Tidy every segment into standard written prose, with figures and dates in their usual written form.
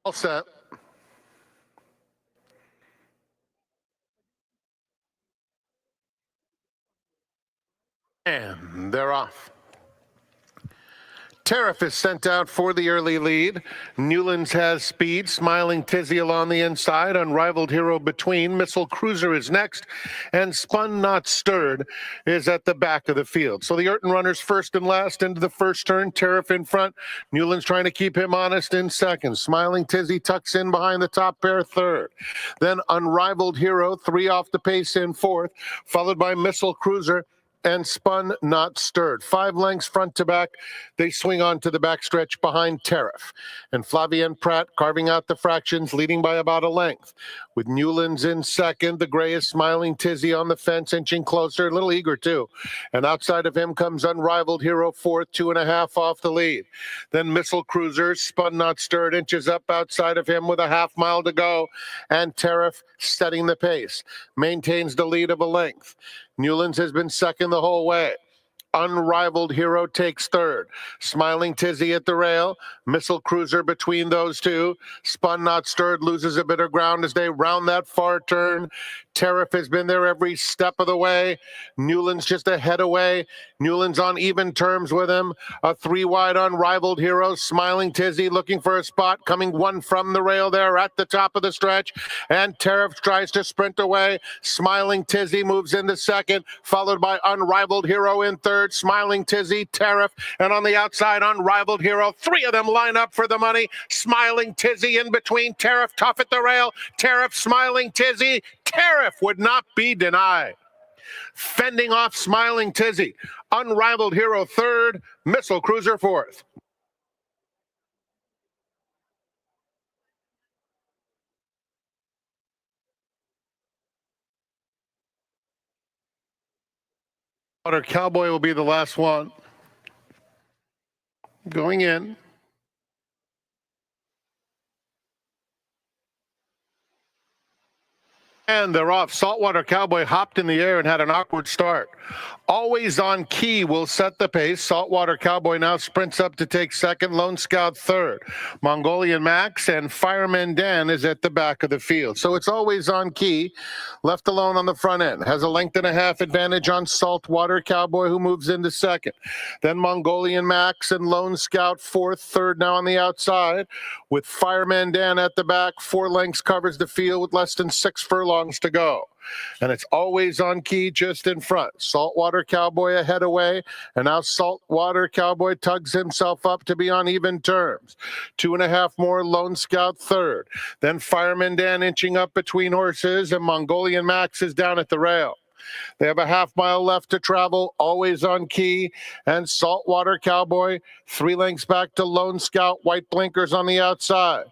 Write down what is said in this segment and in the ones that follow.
All set. And they're off. Tariff is sent out for the early lead. Newlands has speed. Smiling Tizzy along the inside. Unrivaled Hero between. Missile Cruiser is next. And Spun Not Stirred is at the back of the field. So the Urton runners first and last into the first turn. Tariff in front. Newlands trying to keep him honest in second. Smiling Tizzy tucks in behind the top pair third. Then Unrivaled Hero, 3 off the pace in fourth. Followed by Missile Cruiser and Spun Not Stirred. 5 lengths front to back. They swing on to the backstretch behind Tariff. And Flavien Prat carving out the fractions, leading by about a length. With Newlands in second, the gray is Smiling Tizzy on the fence, inching closer, a little eager too. And outside of him comes Unrivaled Hero, fourth, 2.5 off the lead. Then Missile Cruiser, Spun Not Stirred, inches up outside of him with a half mile to go. And Tariff setting the pace, maintains the lead of a length. Newlands has been second the whole way. Unrivaled Hero takes third. Smiling Tizzy at the rail. Missile Cruiser between those two. Spun Not Stirred loses a bit of ground as they round that far turn. Tariff has been there every step of the way. Newlands just ahead away. Newlands on even terms with him. A 3 wide Unrivaled Hero. Smiling Tizzy looking for a spot. Coming one from the rail there at the top of the stretch. And Tariff tries to sprint away. Smiling Tizzy moves into second. Followed by Unrivaled Hero in third. Smiling Tizzy, Tariff, and on the outside, Unrivaled Hero. 3 of them line up for the money. Smiling Tizzy in between. Tariff tough at the rail. Tariff, Smiling Tizzy. Tariff would not be denied. Fending off Smiling Tizzy. Unrivaled Hero third. Missile Cruiser fourth. Water Cowboy will be the last one. Going in. And they're off. Saltwater Cowboy hopped in the air and had an awkward start. Always on Key will set the pace. Saltwater Cowboy now sprints up to take second. Lone Scout third. Mongolian Max and Fireman Dan is at the back of the field. So it's Always on Key, left alone on the front end. Has a length and a half advantage on Saltwater Cowboy, who moves into second. Then Mongolian Max and Lone Scout fourth. Third now on the outside. With Fireman Dan at the back, 4 lengths covers the field with less than 6 furlongs to go. And it's Always on Key just in front. Saltwater Cowboy ahead away. And now Saltwater Cowboy tugs himself up to be on even terms. 2.5 more, Lone Scout third. Then Fireman Dan inching up between horses, and Mongolian Max is down at the rail. They have a half mile left to travel. Always on Key and Saltwater Cowboy 3 lengths back to Lone Scout. White blinkers on the outside.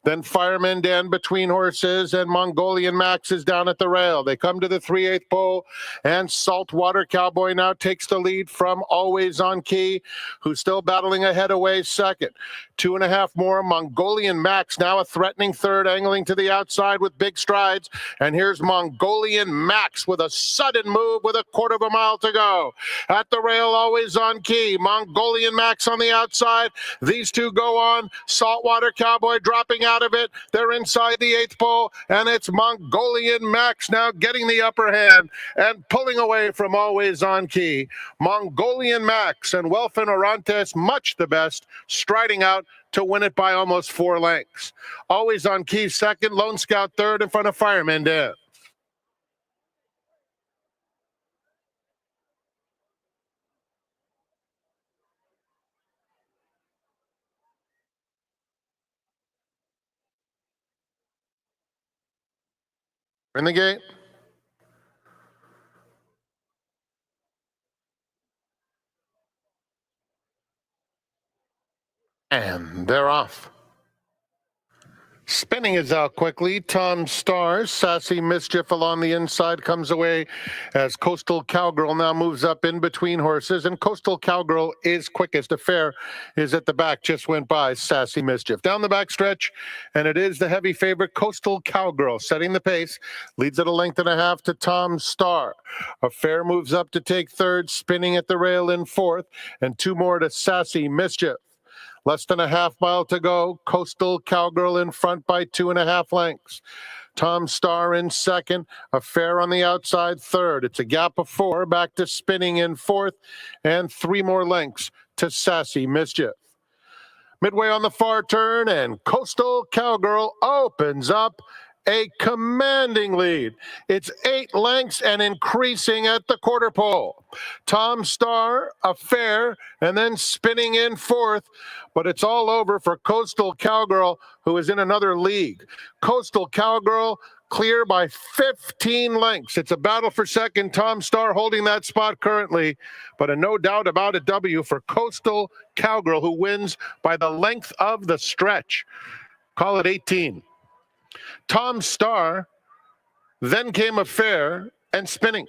Then Fireman Dan between horses, and Mongolian Max is down at the rail. They come to the 3/8 pole, and Saltwater Cowboy now takes the lead from Always on Key, who's still battling ahead away second. 2.5 more. Mongolian Max now a threatening third, angling to the outside with big strides. And here's Mongolian Max with a sudden move with a 1/4 mile to go. At the rail, Always on Key. Mongolian Max on the outside. These two go on. Saltwater Cowboy dropping out of it. They're inside the 8th pole, and it's Mongolian Max now getting the upper hand and pulling away from Always on Key. Mongolian Max and Welfin Orantes, much the best, striding out to win it by almost 4 lengths. Always on Key second, Lone Scout third in front of Fireman Dan. In the gate. And they're off. Spinning is out quickly. Tom Stars, Sassy Mischief along the inside comes away as Coastal Cowgirl now moves up in between horses. And Coastal Cowgirl is quickest. Affair is at the back, just went by Sassy Mischief. Down the back stretch, and it is the heavy favorite Coastal Cowgirl setting the pace. Leads at a length and a half to Tom Star. Affair moves up to take third, spinning at the rail in fourth, and 2 more to Sassy Mischief. Less than a half mile to go. Coastal Cowgirl in front by 2.5 lengths. Tom Star in second, Affair on the outside third. It's a gap of 4, back to Spinning in fourth, and 3 more lengths to Sassy Mischief. Midway on the far turn, and Coastal Cowgirl opens up a commanding lead. It's 8 lengths and increasing at the quarter pole. Tom Star, Affair, and then Spinning in fourth, but it's all over for Coastal Cowgirl, who is in another league. Coastal Cowgirl clear by 15 lengths. It's a battle for second. Tom Star holding that spot currently, but a no doubt about a W for Coastal Cowgirl, who wins by the length of the stretch. Call it 18. Tom Star, then came Affair and Spinning.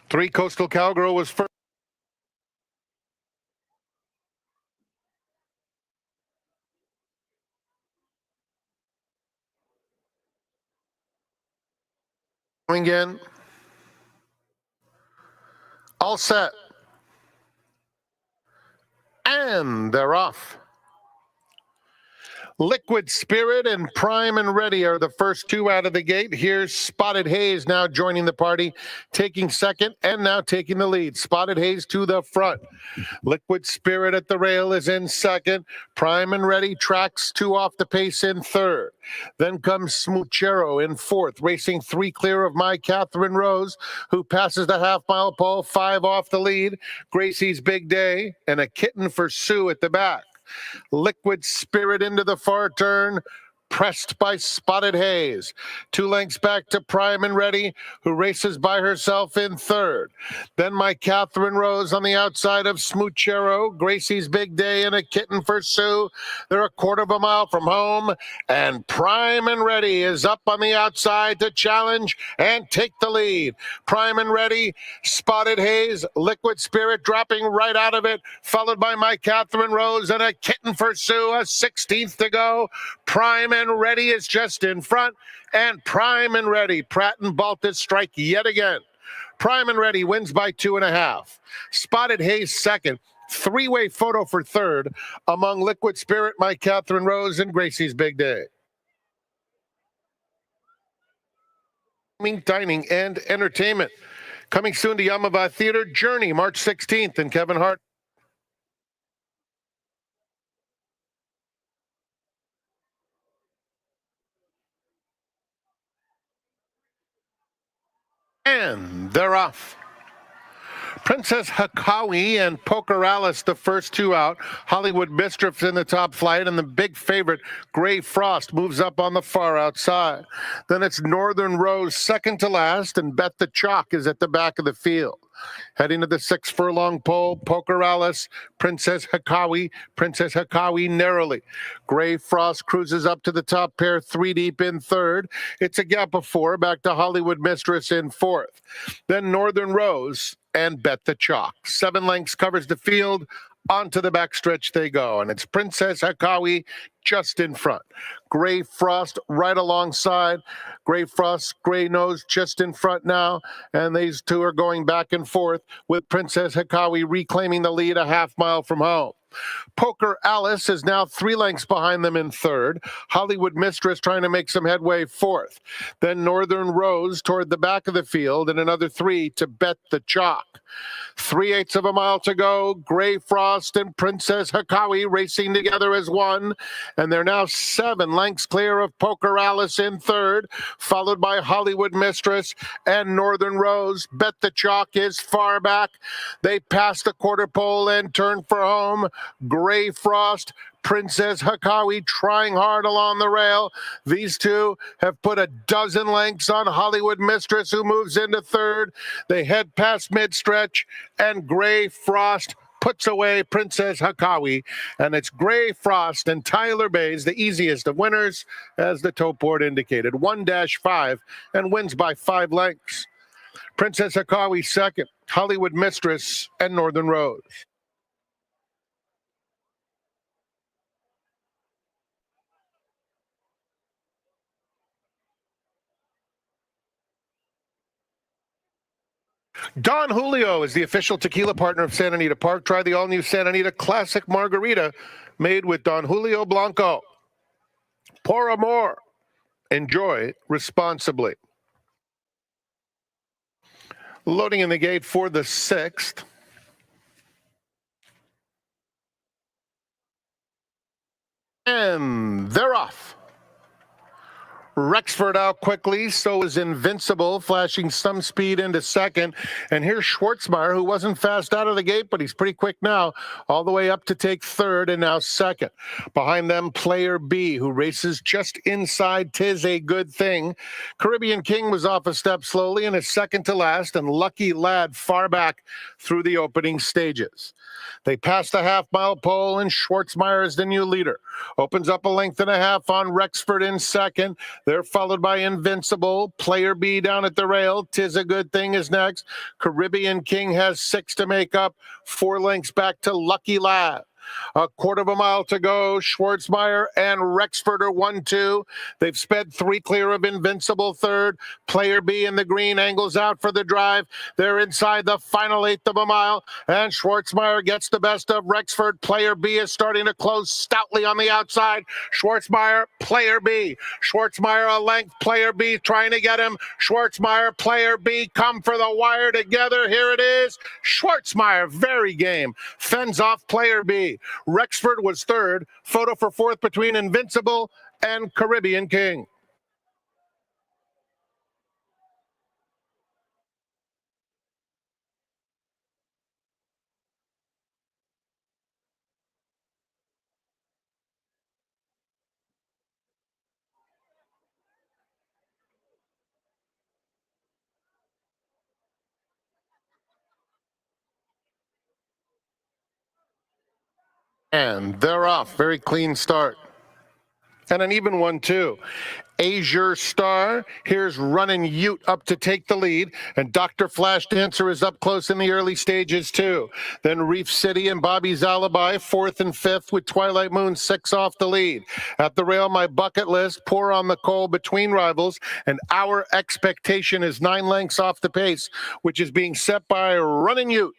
Three, Coastal Cowgirl was first. Again. All set. And they're off. Liquid Spirit and Prime and Ready are the first two out of the gate. Here's Spotted Haze now joining the party, taking second and now taking the lead. Spotted Haze to the front. Liquid Spirit at the rail is in second. Prime and Ready tracks 2 off the pace in third. Then comes Smoochero in fourth, racing 3 clear of My Catherine Rose, who passes the half-mile pole, 5 off the lead. Gracie's Big Day and a Kitten for Sue at the back. Liquid Spirit into the far turn, pressed by Spotted Haze. 2 lengths back to Prime and Ready, who races by herself in third. Then My Catherine Rose on the outside of Smoochero, Gracie's Big Day, and a Kitten for Sue. They're a quarter of a mile from home, and Prime and Ready is up on the outside to challenge and take the lead. Prime and Ready, Spotted Haze, Liquid Spirit dropping right out of it, followed by My Catherine Rose and a Kitten for Sue, a 16th to go. Prime and Ready is just in front, and Prime and Ready, Pratt and Baltus strike yet again. Prime and Ready wins by 2.5. Spotted Haze second. 3-way photo for third among Liquid Spirit, My Catherine Rose, and Gracie's Big Day. Dining and entertainment. Coming soon to Yamava Theater, Journey, March 16th, and Kevin Hart. And they're off. Princess Hakawi and Poker Alice, the first 2 out. Hollywood Mistress in the top flight, and the big favorite, Gray Frost, moves up on the far outside. Then it's Northern Rose second to last, and Bet the Chalk is at the back of the field. Heading to the 6 furlong pole, Poker Alice, Princess Hakawi narrowly. Gray Frost cruises up to the top pair, 3 deep in third. It's a gap of 4, back to Hollywood Mistress in fourth. Then Northern Rose and Bet the Chalk. 7 lengths covers the field. Onto the backstretch they go, and it's Princess Hakawi just in front. Gray Frost right alongside. Gray Frost, Gray Nose just in front now, and these two are going back and forth with Princess Hakawi reclaiming the lead a half mile from home. Poker Alice is now 3 lengths behind them in third. Hollywood Mistress trying to make some headway fourth. Then Northern Rose toward the back of the field, and another 3 to Bet the Chalk. 3/8 of a mile to go. Gray Frost and Princess Hakawi racing together as one, and they're now 7 lengths clear of Poker Alice in third, followed by Hollywood Mistress and Northern Rose. Bet the Chalk is far back. They pass the quarter pole and turn for home. Gray Frost, Princess Hakawi trying hard along the rail. These two have put a dozen lengths on Hollywood Mistress, who moves into third. They head past mid-stretch, and Gray Frost puts away Princess Hakawi. And it's Gray Frost and Tyler Bays, the easiest of winners, as the tote board indicated. 1-5 and wins by 5 lengths. Princess Hakawi second, Hollywood Mistress and Northern Rose. Don Julio is the official tequila partner of Santa Anita Park. Try the all-new Santa Anita Classic Margarita made with Don Julio Blanco. Pour amor. Enjoy responsibly. Loading in the gate for the 6th. And they're off. Rexford out quickly, so is Invincible, flashing some speed into second. And here's Schwartzmeyer, who wasn't fast out of the gate, but he's pretty quick now, all the way up to take third and now second. Behind them, Player B, who races just inside Tis a Good Thing. Caribbean King was off a step slowly and is second to last, and Lucky Lad far back through the opening stages. They passed the half-mile pole, and Schwartzmeyer is the new leader. Opens up a length and a half on Rexford in second. They're followed by Invincible. Player B down at the rail. Tis a Good Thing is next. Caribbean King has 6 to make up. 4 lengths back to Lucky Lad. A quarter of a mile to go. Schwartzmeyer and Rexford are 1-2. They've sped 3 clear of Invincible third. Player B in the green angles out for the drive. They're inside the final 1/8 of a mile, and Schwartzmeyer gets the best of Rexford. Player B is starting to close stoutly on the outside. Schwartzmeyer, Player B. Schwartzmeyer a length. Player B trying to get him. Schwartzmeyer, Player B come for the wire together. Here it is. Schwartzmeyer, very game. Fends off Player B. Rexford was third. Photo for fourth between Invincible and Caribbean King. And they're off. Very clean start. And an even one, too. Azure Star. Here's Runnin' Ute up to take the lead. And Dr. Flash Dancer is up close in the early stages, too. Then Reef City and Bobby's Alibi, 4th and 5th, with Twilight Moon 6 off the lead. At the rail, My Bucket List, Pour on the Coal between rivals. And Our Expectation is 9 lengths off the pace, which is being set by Runnin' Ute.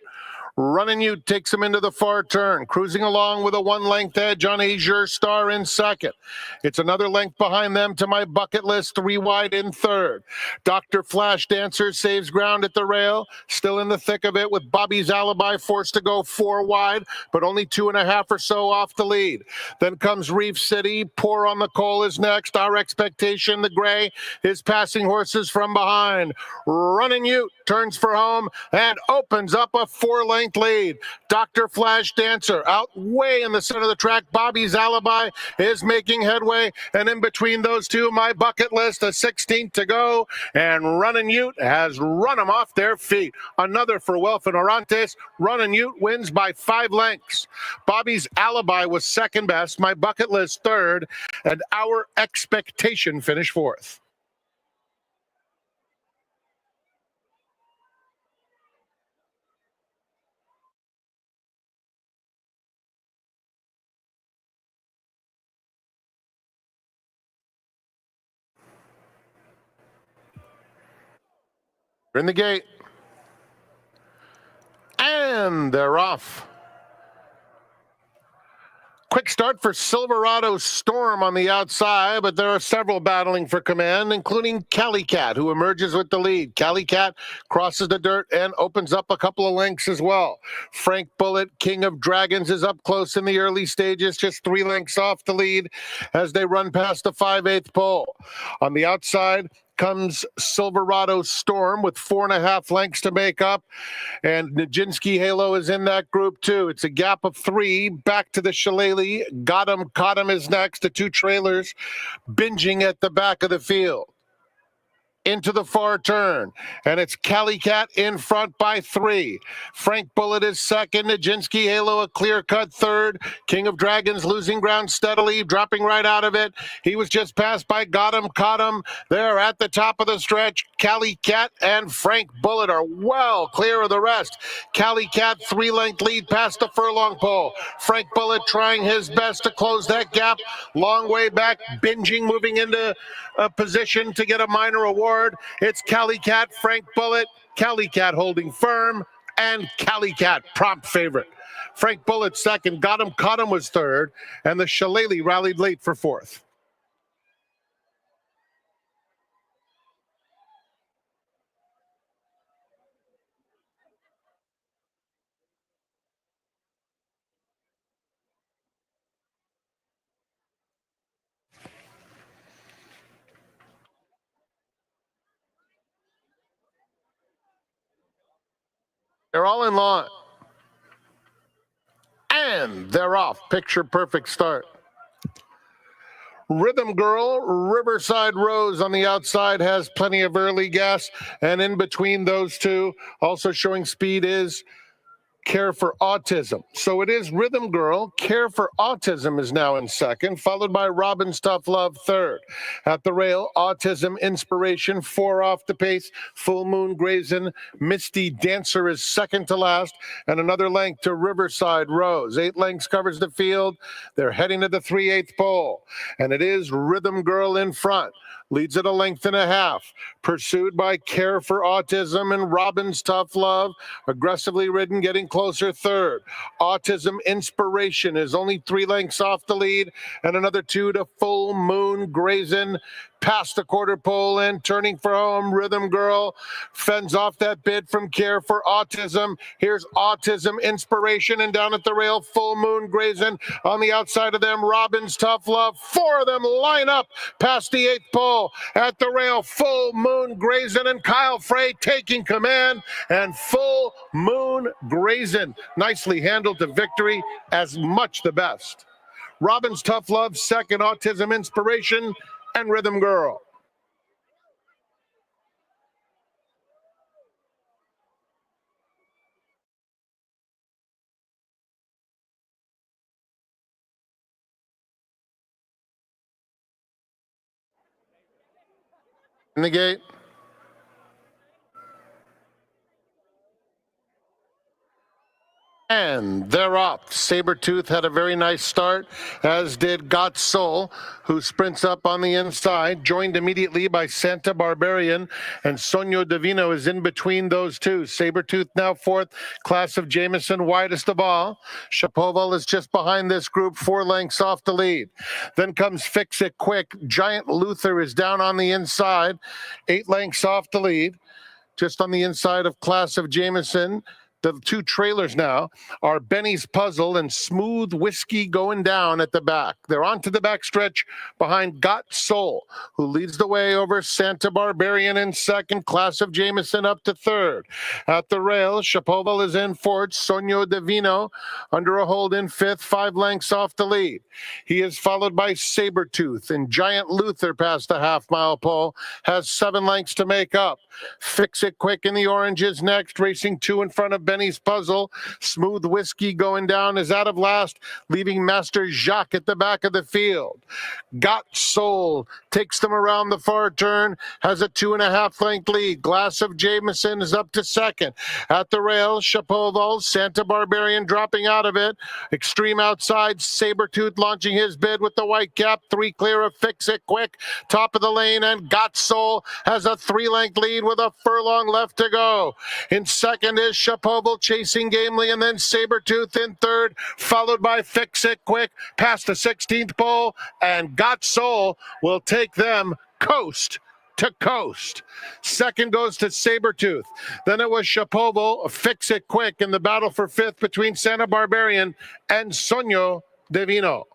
Runnin' Ute takes him into the far turn, cruising along with a 1-length edge on Azure Star in second. It's another length behind them to My Bucket List, 3 wide in third. Dr. Flash Dancer saves ground at the rail, still in the thick of it with Bobby's Alibi forced to go 4 wide, but only 2.5 or so off the lead. Then comes Reef City, Pour on the Coal is next. Our Expectation, the gray, is passing horses from behind. Runnin' Ute turns for home and opens up a 4-length lead. Dr. Flash Dancer out way in the center of the track. Bobby's Alibi is making headway, and in between those two, My Bucket List, a 16th to go, and Runnin' Ute has run them off their feet. Another for Welf and Orantes. Runnin' Ute wins by 5 lengths. Bobby's Alibi was second best, My Bucket List third, and Our Expectation finished fourth. In the gate. And they're off. Quick start for Silverado Storm on the outside, but there are several battling for command, including Cali Cat, who emerges with the lead. Cali Cat crosses the dirt and opens up a couple of lengths as well. Frank Bullet, King of Dragons, is up close in the early stages, just 3 lengths off the lead as they run past the 5/8 pole. On the outside comes Silverado Storm with 4.5 lengths to make up, and Nijinsky Halo is in that group too. It's a gap of 3 back to the Shillelagh. Got him is next. The 2 trailers binging at the back of the field. Into the far turn, and it's Cali Cat in front by 3. Frank Bullet is second. Nijinsky Halo a clear-cut third. King of Dragons losing ground steadily, dropping right out of it. He was just passed by Got him. They're at the top of the stretch. Cali Cat and Frank Bullet are well clear of the rest. Cali Cat 3-length lead past the furlong pole. Frank Bullet trying his best to close that gap. Long way back, binging, moving into a position to get a minor award. board. It's Cali Cat, Frank Bullitt, Cali Cat holding firm, and Cali Cat prompt favorite. Frank Bullitt second, got him, caught him was third, and the Shillelagh rallied late for fourth. They're all in line. And they're off. Picture perfect start. Rhythm Girl, Riverside Rose on the outside has plenty of early gas. And in between those two, also showing speed is Care for Autism. So it is Rhythm Girl. Care for Autism is now in second, followed by Robin's Tough Love third. At the rail, Autism Inspiration, 4 off the pace. Full Moon Grazin, Misty Dancer is second to last, and another length to Riverside Rose. 8 lengths covers the field. They're heading to the 3/8 pole, and it is Rhythm Girl in front. Leads at a length and a half, pursued by Care for Autism and Robin's Tough Love. Aggressively ridden, getting closer third. Autism Inspiration is only 3 lengths off the lead, and another 2 to Full Moon Grazin. Past the quarter pole and turning for home. Rhythm Girl fends off that bid from Care for Autism. Here's Autism Inspiration, and down at the rail, Full Moon Grazin. On the outside of them, Robin's Tough Love. 4 of them line up past the 8th pole. At the rail, Full Moon Grazin and Kyle Frey taking command, and Full Moon Grazin nicely handled to victory, as much the best. Robin's Tough Love second, Autism Inspiration, and Rhythm Girl. In the gate. And they're off. Sabretooth had a very nice start, as did Got Soul, who sprints up on the inside, joined immediately by Santa Barbarian, and Sonio Divino is in between those two. Sabretooth now fourth, Class of Jameson widest of all. Shapoval is just behind this group, 4 lengths off the lead. Then comes Fix It Quick. Giant Luther is down on the inside, 8 lengths off the lead. Just on the inside of Class of Jameson. The 2 trailers now are Benny's Puzzle and Smooth Whiskey going down at the back. They're onto the back stretch behind Got Soul, who leads the way over Santa Barbarian in second, Class of Jameson up to third. At the rail, Shapoval is in fourth, Sonio Divino under a hold in fifth, 5 lengths off the lead. He is followed by Sabretooth, and Giant Luther past the half-mile pole has 7 lengths to make up. Fix It Quick in the oranges next, racing 2 in front of Benny's Puzzle. Smooth Whiskey going down is out of last, leaving Master Jacques at the back of the field. Got Soul takes them around the far turn, has a 2.5 length lead. Glass of Jameson is up to second. At the rail, Shapoval, Santa Barbarian dropping out of it. Extreme outside, Sabretooth launching his bid with the white cap. 3 clear of Fix It Quick. Top of the lane, and Got Soul has a 3-length lead with a furlong left to go. In second is Shapoval chasing gamely, and then Sabretooth in third, followed by Fix It Quick past the 16th pole, and Got Soul will take them coast to coast. Second goes to Sabretooth. Then it was Shapoval, Fix It Quick in the battle for fifth between Santa Barbarian and Sonio Divino.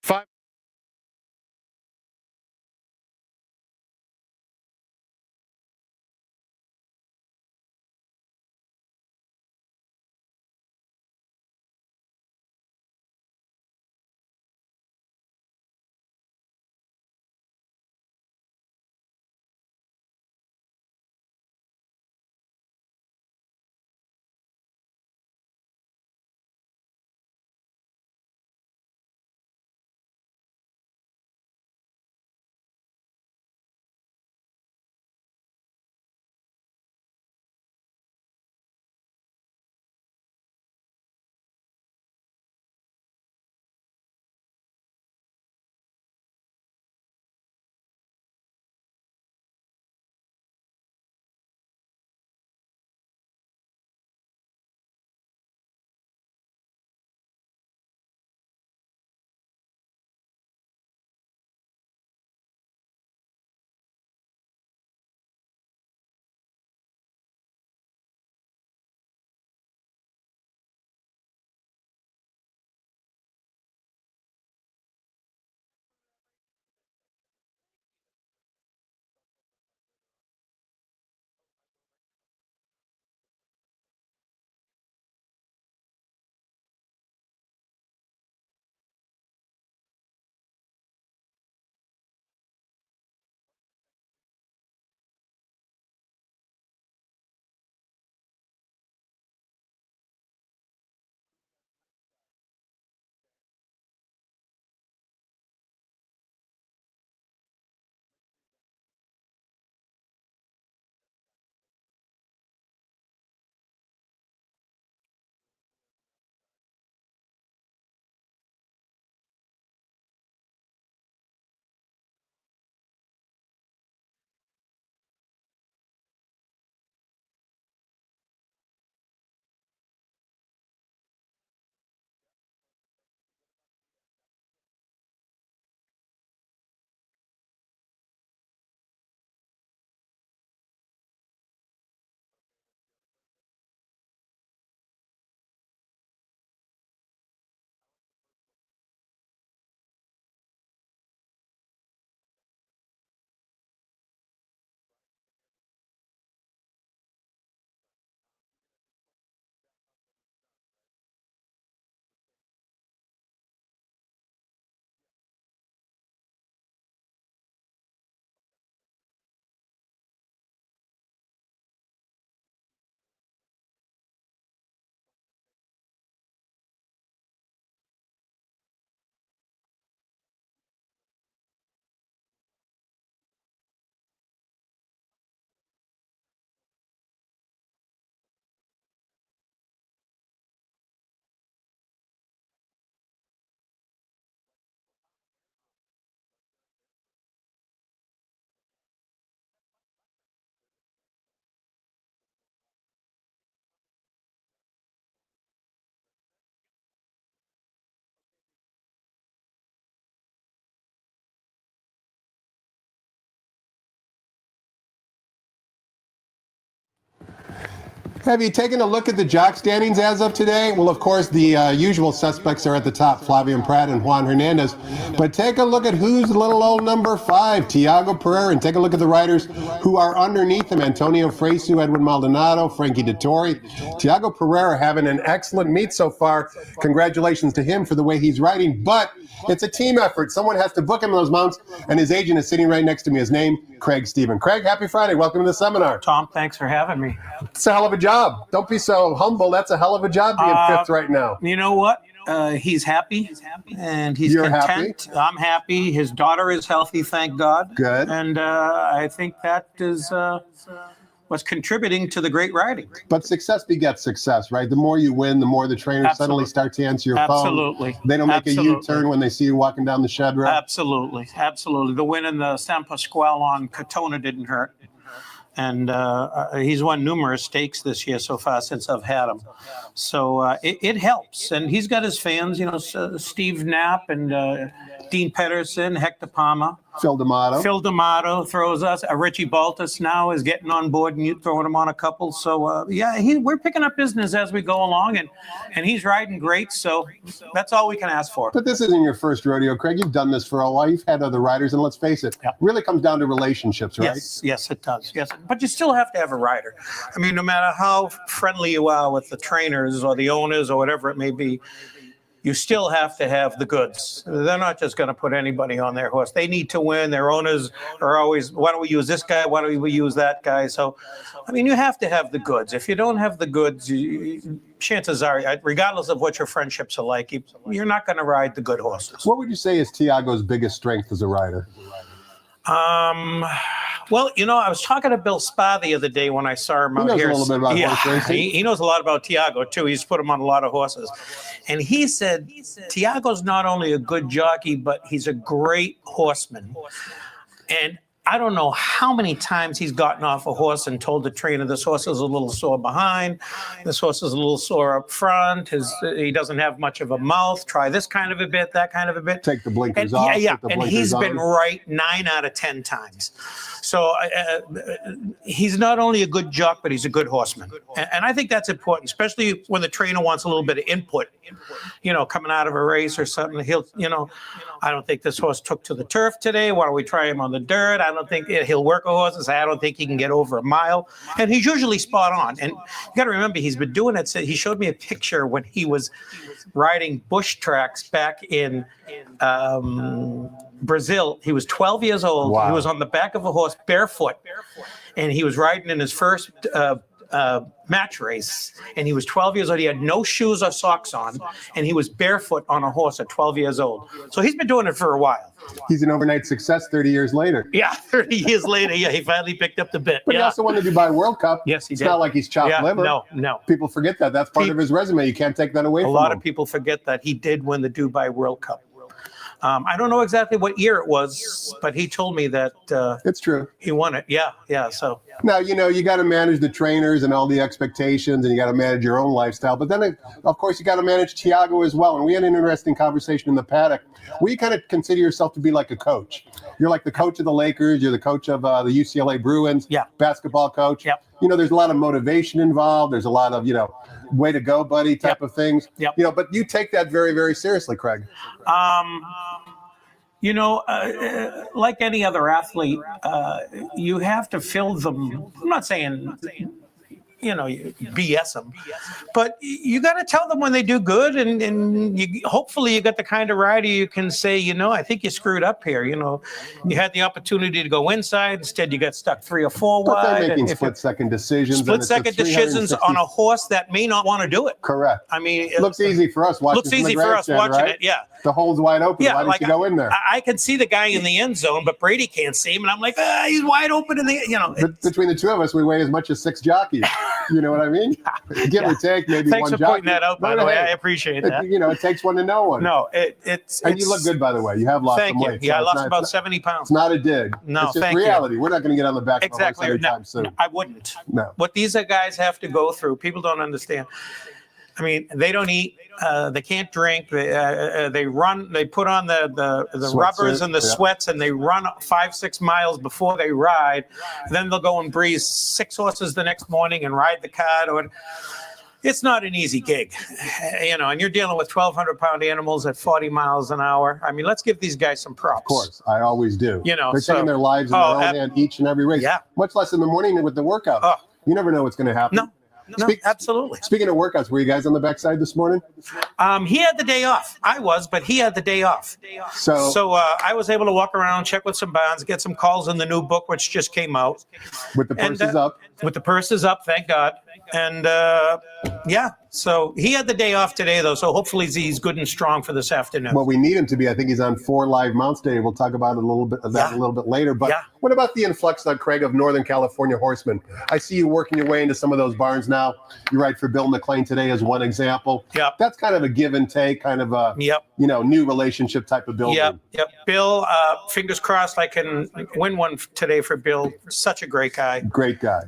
Five. Have you taken a look at the jock standings as of today? Well, of course, the usual suspects are at the top, Flavian Prat and Juan Hernandez. But take a look at who's little old number 5, Tiago Pereira, and take a look at the riders who are underneath him, Antonio Fresu, Edwin Maldonado, Frankie Dettori. Tiago Pereira having an excellent meet so far. Congratulations to him for the way he's riding, but it's a team effort. Someone has to book him those mounts, and his agent is sitting right next to me. His name, Craig Stephen. Craig, happy Friday. Welcome to the seminar. Tom, thanks for having me. It's a hell of a job. Don't be so humble. That's a hell of a job being fifth right now. You know what? He's happy, and he's You're content. happy? I'm happy. His daughter is healthy, thank God. Good. And I think that is what's contributing to the great riding. But success begets success, right? The more you win, the more the trainers suddenly start to answer your phone. Absolutely. They don't make Absolutely. a U-turn when they see you walking down the shed road. Absolutely. Absolutely. The win in the San Pasquale on Katona didn't hurt. And he's won numerous stakes this year so far since I've had him. So it helps. And he's got his fans, you know, Steve Knapp and Dean Pedersen, Hector Palmer. Phil D'Amato throws us. Richie Baltus now is getting on board and you throwing him on a couple. So, we're picking up business as we go along, and he's riding great. So that's all we can ask for. But this isn't your first rodeo, Craig. You've done this for a while. You've had other riders, and let's face it, really comes down to relationships, right? Yes, it does. Yes, but you still have to have a rider. I mean, no matter how friendly you are with the trainers or the owners or whatever it may be, you still have to have the goods. They're not just going to put anybody on their horse. They need to win. Their owners are always, why don't we use this guy? Why don't we use that guy? So, I mean, you have to have the goods. If you don't have the goods, chances are, regardless of what your friendships are like, you're not going to ride the good horses. What would you say is Tiago's biggest strength as a rider? Well, you know, I was talking to Bill Spa the other day when I saw him out here. He knows a little bit about horse racing. He knows a lot about Tiago, too. He's put him on a lot of horses. And he said, Tiago's not only a good jockey, but he's a great horseman. And I don't know how many times he's gotten off a horse and told the trainer, this horse is a little sore behind, this horse is a little sore up front, he doesn't have much of a mouth, try this kind of a bit, that kind of a bit. Take the blinkers off. And he's been right 9 out of 10 times. So he's not only a good jock, but he's a good horseman. And I think that's important, especially when the trainer wants a little bit of input, you know, coming out of a race or something. He'll, you know, I don't think this horse took to the turf today. Why don't we try him on the dirt? I don't think he'll work a horse and say, I don't think he can get over a mile. And he's usually spot on. And you got to remember, he's been doing it. He showed me a picture when he was riding bush tracks back in Brazil. He was 12 years old. Wow. He was on the back of a horse barefoot. And he was riding in his first match race, and he was 12 years old. He had no shoes or socks on, and he was barefoot on a horse at 12 years old. So he's been doing it for a while. He's an overnight success 30 years later. Yeah, 30 years later, he finally picked up the bit. But he also won the Dubai World Cup. Yes, he did. It's not like he's chopped liver. No. People forget that. That's part of his resume. You can't take that away from him. A lot of people forget that he did win the Dubai World Cup. I don't know exactly what year it was, but he told me that it's true. He won it. Yeah. So now, you know, you got to manage the trainers and all the expectations, and you got to manage your own lifestyle. But then, of course, you got to manage Tiago as well. And we had an interesting conversation in the paddock. We kind of consider yourself to be like a coach. You're like the coach of the Lakers. You're the coach of the UCLA Bruins. Basketball coach. You know, there's a lot of motivation involved. There's a lot of, you know, way to go, buddy type of things. You know, but you take that very, very seriously, Craig. You know, like any other athlete, you have to fill them. I'm not saying, you know, you BS them, but you got to tell them when they do good, and hopefully you got the kind of rider you can say, you know, I think you screwed up here. You know, you had the opportunity to go inside, instead you got stuck 3 or 4 but wide. They're making split-second decisions. Split-second decisions on a horse that may not want to do it. Correct. I mean, it looks easy for us watching. Looks easy for us watching it. Yeah. The hole's wide open. Why didn't you go in there? I can see the guy in the end zone, but Brady can't see him, and I'm like, he's wide open in the, you know. Between the two of us, we weigh as much as 6 jockeys. You know what I mean? Give or take, maybe Thanks one for pointing that out, by the way. I appreciate that. You know, it takes one to know one. No, it's. And you look good, by the way. You have lost some weight. Thank you. Yeah, I lost about 70 pounds. It's not a dig. No, it's just reality. We're not going to get on the back of the horse anytime soon. I wouldn't. No. What these guys have to go through, people don't understand. I mean, they don't eat. They can't drink. They run. They put on the rubbers and the sweats, and they run 5-6 miles before they ride. Then they'll go and breeze 6 horses the next morning and ride the cart. Or it's not an easy gig, and you're dealing with 1,200-pound animals at 40 miles an hour. I mean, let's give these guys some props. Of course, I always do. They're taking their lives in their own hand each and every race. Yeah. Much less in the morning with the workout. You never know what's going to happen. No, absolutely. Speaking of workouts, were you guys on the backside this morning? He had the day off. I was, but he had the day off. So I was able to walk around, check with some bonds, get some calls in the new book, which just came out. With the purses up. With the purses up, thank God. And so he had the day off today, though. So hopefully he's good and strong for this afternoon. Well, we need him to be. I think he's on 4 live mounts today. We'll talk about it a little bit later. But what about the influx, Craig, of Northern California horsemen? I see you working your way into some of those barns now. You ride for Bill McLean today as one example. Yep. That's kind of a give and take, kind of a new relationship type of building. Yep. Bill, fingers crossed I can win one today for Bill. Such a great guy. Great guy.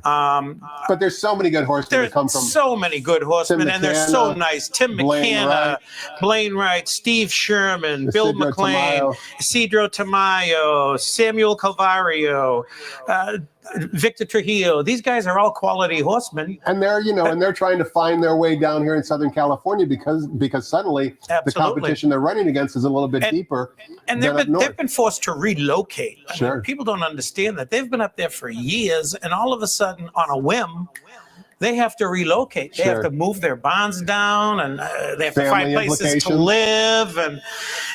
But there's so many good horsemen that come from. So many good horsemen, and they're so nice. Tim McKenna, Blaine Wright, Steve Sherman, Bill McLean, Isidro Tamayo, Samuel Calvario, Victor Trujillo. These guys are all quality horsemen, and they're trying to find their way down here in Southern California because suddenly the competition they're running against is a little bit deeper. And they've been forced to relocate. Sure. I mean, people don't understand that they've been up there for years, and all of a sudden, on a whim, they have to relocate. They have to move their bonds down, and they have to find places to live. And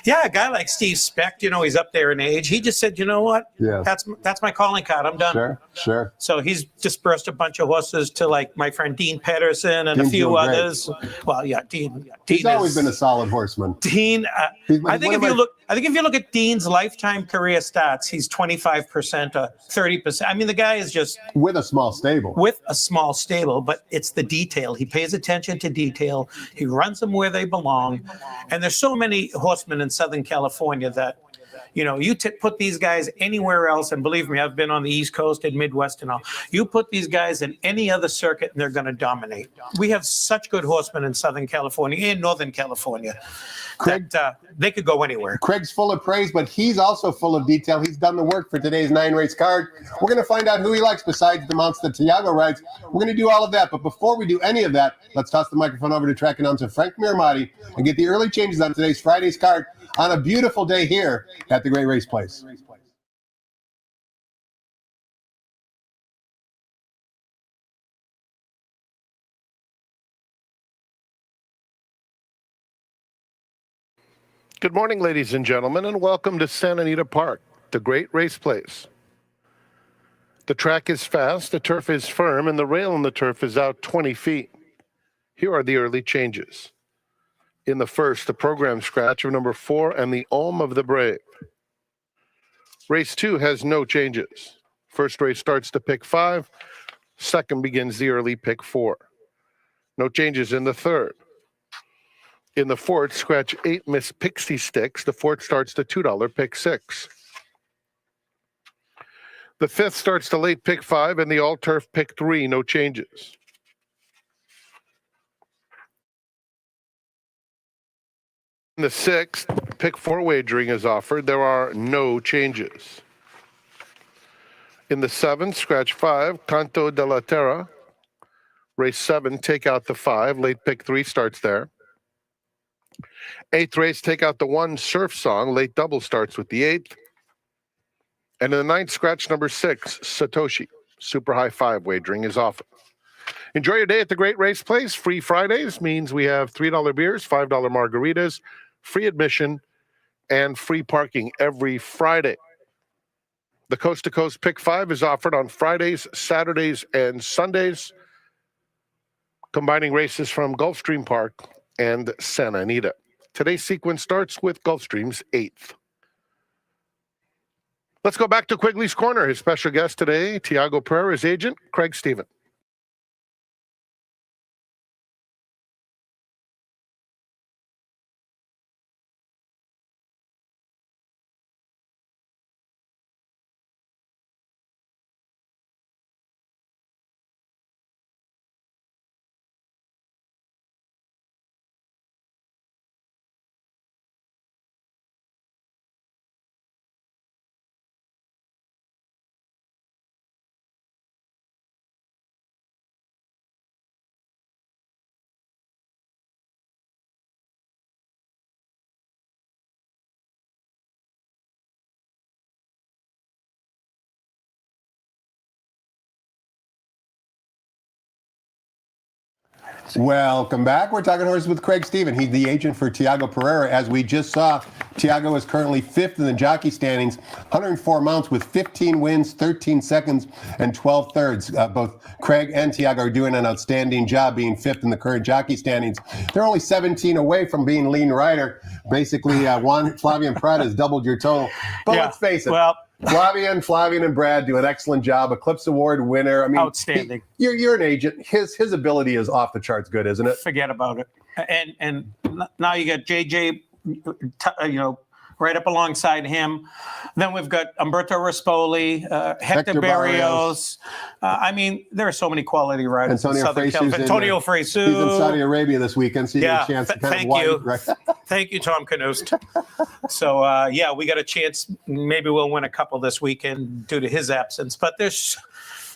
a guy like Steve Specht, he's up there in age. He just said, you know what? Yeah. That's my calling card. I'm done. Sure. So he's dispersed a bunch of horses to like my friend Dean Pedersen and a few others. Well, Dean. He's always been a solid horseman. Dean, I think if you look at Dean's lifetime career stats, he's 25% or 30%. I mean, the guy is just with a small stable. But it's the detail. He pays attention to detail. He runs them where they belong. And there's so many horsemen in Southern California that, you put these guys anywhere else, and believe me, I've been on the East Coast and Midwest and all. You put these guys in any other circuit, and they're going to dominate. We have such good horsemen in Southern California and Northern California. Craig, that they could go anywhere. Craig's full of praise, but he's also full of detail. He's done the work for today's 9-race card. We're going to find out who he likes besides the mounts that Tiago rides. We're going to do all of that. But before we do any of that, let's toss the microphone over to track announcer Frank Miramati and get the early changes on today's Friday's card on a beautiful day here at the Great Race Place. Good morning, ladies and gentlemen, and welcome to Santa Anita Park, the Great Race Place. The track is fast, the turf is firm, and the rail on the turf is out 20 feet. Here are the early changes. In the first, the program scratch of number 4 and the Ohm of the Brave. Race 2 has no changes. First race starts to pick 5. Second begins the early pick 4. No changes in the third. In the fourth, scratch 8 Miss Pixie Sticks. The fourth starts to $2 pick 6. The fifth starts to late pick 5 and the all turf pick 3. No changes. In the sixth, pick 4 wagering is offered. There are no changes. In the seventh, scratch 5, Canto de la Terra. Race 7, take out the 5. Late pick 3 starts there. Eighth race, take out the 1, Surf Song. Late double starts with the 8th. And in the ninth, scratch number 6, Satoshi. Super high 5 wagering is offered. Enjoy your day at the Great Race Place. Free Fridays means we have $3 beers, $5 margaritas, free admission, and free parking every Friday. The Coast to Coast Pick 5 is offered on Fridays, Saturdays, and Sundays, combining races from Gulfstream Park and Santa Anita. Today's sequence starts with Gulfstream's 8th. Let's go back to Quigley's Corner. His special guest today, Tiago Pereira's agent, Craig Stephen. Welcome back. We're talking horses with Craig Stephen. He's the agent for Tiago Pereira. As we just saw, Tiago is currently 5th in the jockey standings, 104 mounts with 15 wins, 13 seconds, and 12 thirds. Both Craig and Tiago are doing an outstanding job being 5th in the current jockey standings. They're only 17 away from being lean rider. Basically, Flavian Pratt has doubled your total. But let's face it. Well, Flavian and Brad do an excellent job. Eclipse Award winner. I mean, outstanding. You're an agent. His ability is off the charts good, isn't it? Forget about it. And now you got JJ, right up alongside him. Then we've got Umberto Rispoli, Hector Barrios. I mean, there are so many quality riders. Antonio Fresu. He's in Saudi Arabia this weekend, so you get a chance to kind of widen. Right? Thank you, Tom Knust. So, we got a chance. Maybe we'll win a couple this weekend due to his absence. But there's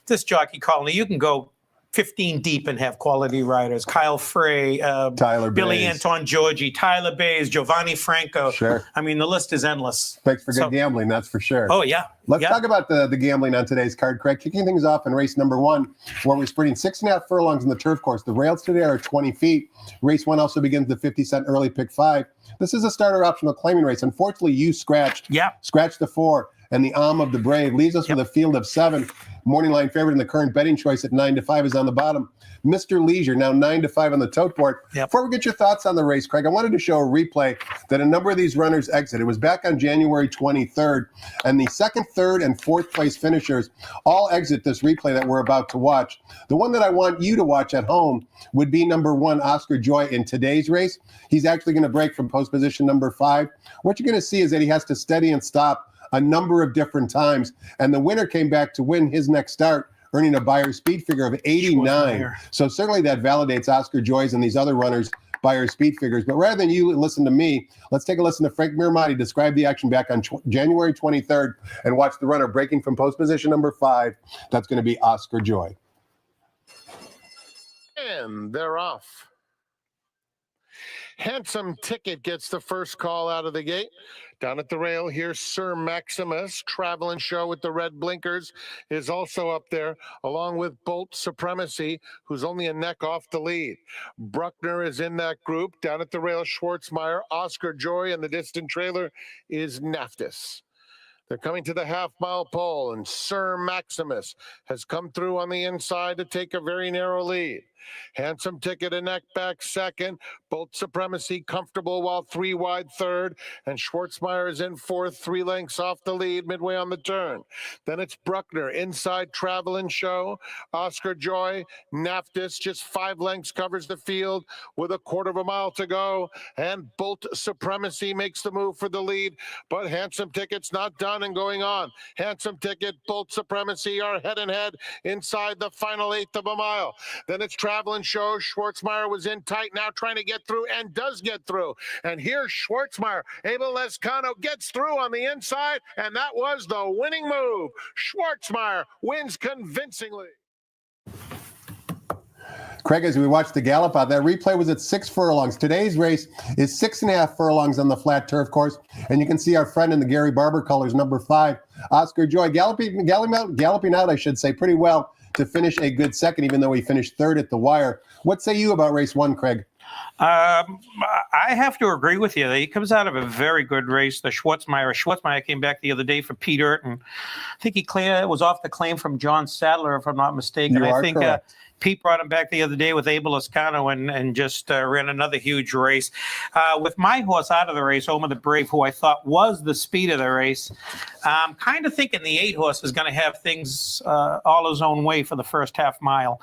this jockey colony. You can go 15 deep and have quality riders. Kyle Frey, Tyler Billy Bays. Anton Georgi, Tyler Bays, Giovanni Franco. Sure. I mean, the list is endless. Thanks for good gambling, that's for sure. Oh, yeah. Let's talk about the gambling on today's card, Craig. Kicking things off in race number 1, where we're sprinting 6.5 furlongs in the turf course. The rails today are 20 feet. Race 1 also begins the 50-cent early pick 5. This is a starter optional claiming race. Unfortunately, you scratched the 4, and the Arm of the Brave leaves us with a field of 7. Morning line favorite in the current betting choice at 9-5 is on the bottom. Mr. Leisure now 9-5 on the tote board. Before we get your thoughts on the race, Craig, I wanted to show a replay that a number of these runners exit. It was back on January 23rd, and the 2nd, 3rd, and 4th place finishers all exit this replay that we're about to watch. The one that I want you to watch at home would be number 1, Oscar Joy, in today's race. He's actually going to break from post position number 5. What you're going to see is that he has to steady and stop a number of different times, and the winner came back to win his next start, earning a Beyer speed figure of 89. So certainly that validates Oscar Joy's and these other runners' Beyer speed figures. But rather than you listen to me, let's take a listen to Frank Miramati describe the action back on January 23rd and watch the runner breaking from post position number 5. That's going to be Oscar Joy. And they're off. Handsome Ticket gets the first call out of the gate. Down at the rail here, Sir Maximus, Traveling Show with the red blinkers, is also up there, along with Bolt Supremacy, who's only a neck off the lead. Bruckner is in that group. Down at the rail, Schwartzmeyer, Oscar Joy, and the distant trailer is Naftis. They're coming to the half-mile pole, and Sir Maximus has come through on the inside to take a very narrow lead. Handsome Ticket a neck back second. Bolt Supremacy comfortable while 3 wide third. And Schwartzmeyer is in fourth, 3 lengths off the lead midway on the turn. Then it's Bruckner inside Travelin' Show. Oscar Joy, Naftis just 5 lengths covers the field with a 1/4 mile to go. And Bolt Supremacy makes the move for the lead. But Handsome Ticket's not done and going on. Handsome Ticket, Bolt Supremacy are head and head inside the final 1/8 of a mile. Then it's Traveling Show. Schwartzmeyer was in tight, now trying to get through and does get through. And here's Schwartzmeyer. Abel Lescano gets through on the inside, and that was the winning move. Schwartzmeyer wins convincingly. Craig, as we watched the gallop out, that replay was at 6 furlongs. Today's race is 6.5 furlongs on the flat turf course. And you can see our friend in the Gary Barber colors, number 5, Oscar Joy, galloping out, I should say, pretty well to finish a good second, even though he finished 3rd at the wire. What say you about race 1, Craig? I have to agree with you. He comes out of a very good race. The Schwartzmeyer came back the other day for Pete Urton. I think he was off the claim from John Sadler, if I'm not mistaken. I think Pete brought him back the other day with Abel Lescano and just ran another huge race. With my horse out of the race, Home of the Brave, who I thought was the speed of the race, I'm kind of thinking the 8 horse is going to have things all his own way for the first half mile.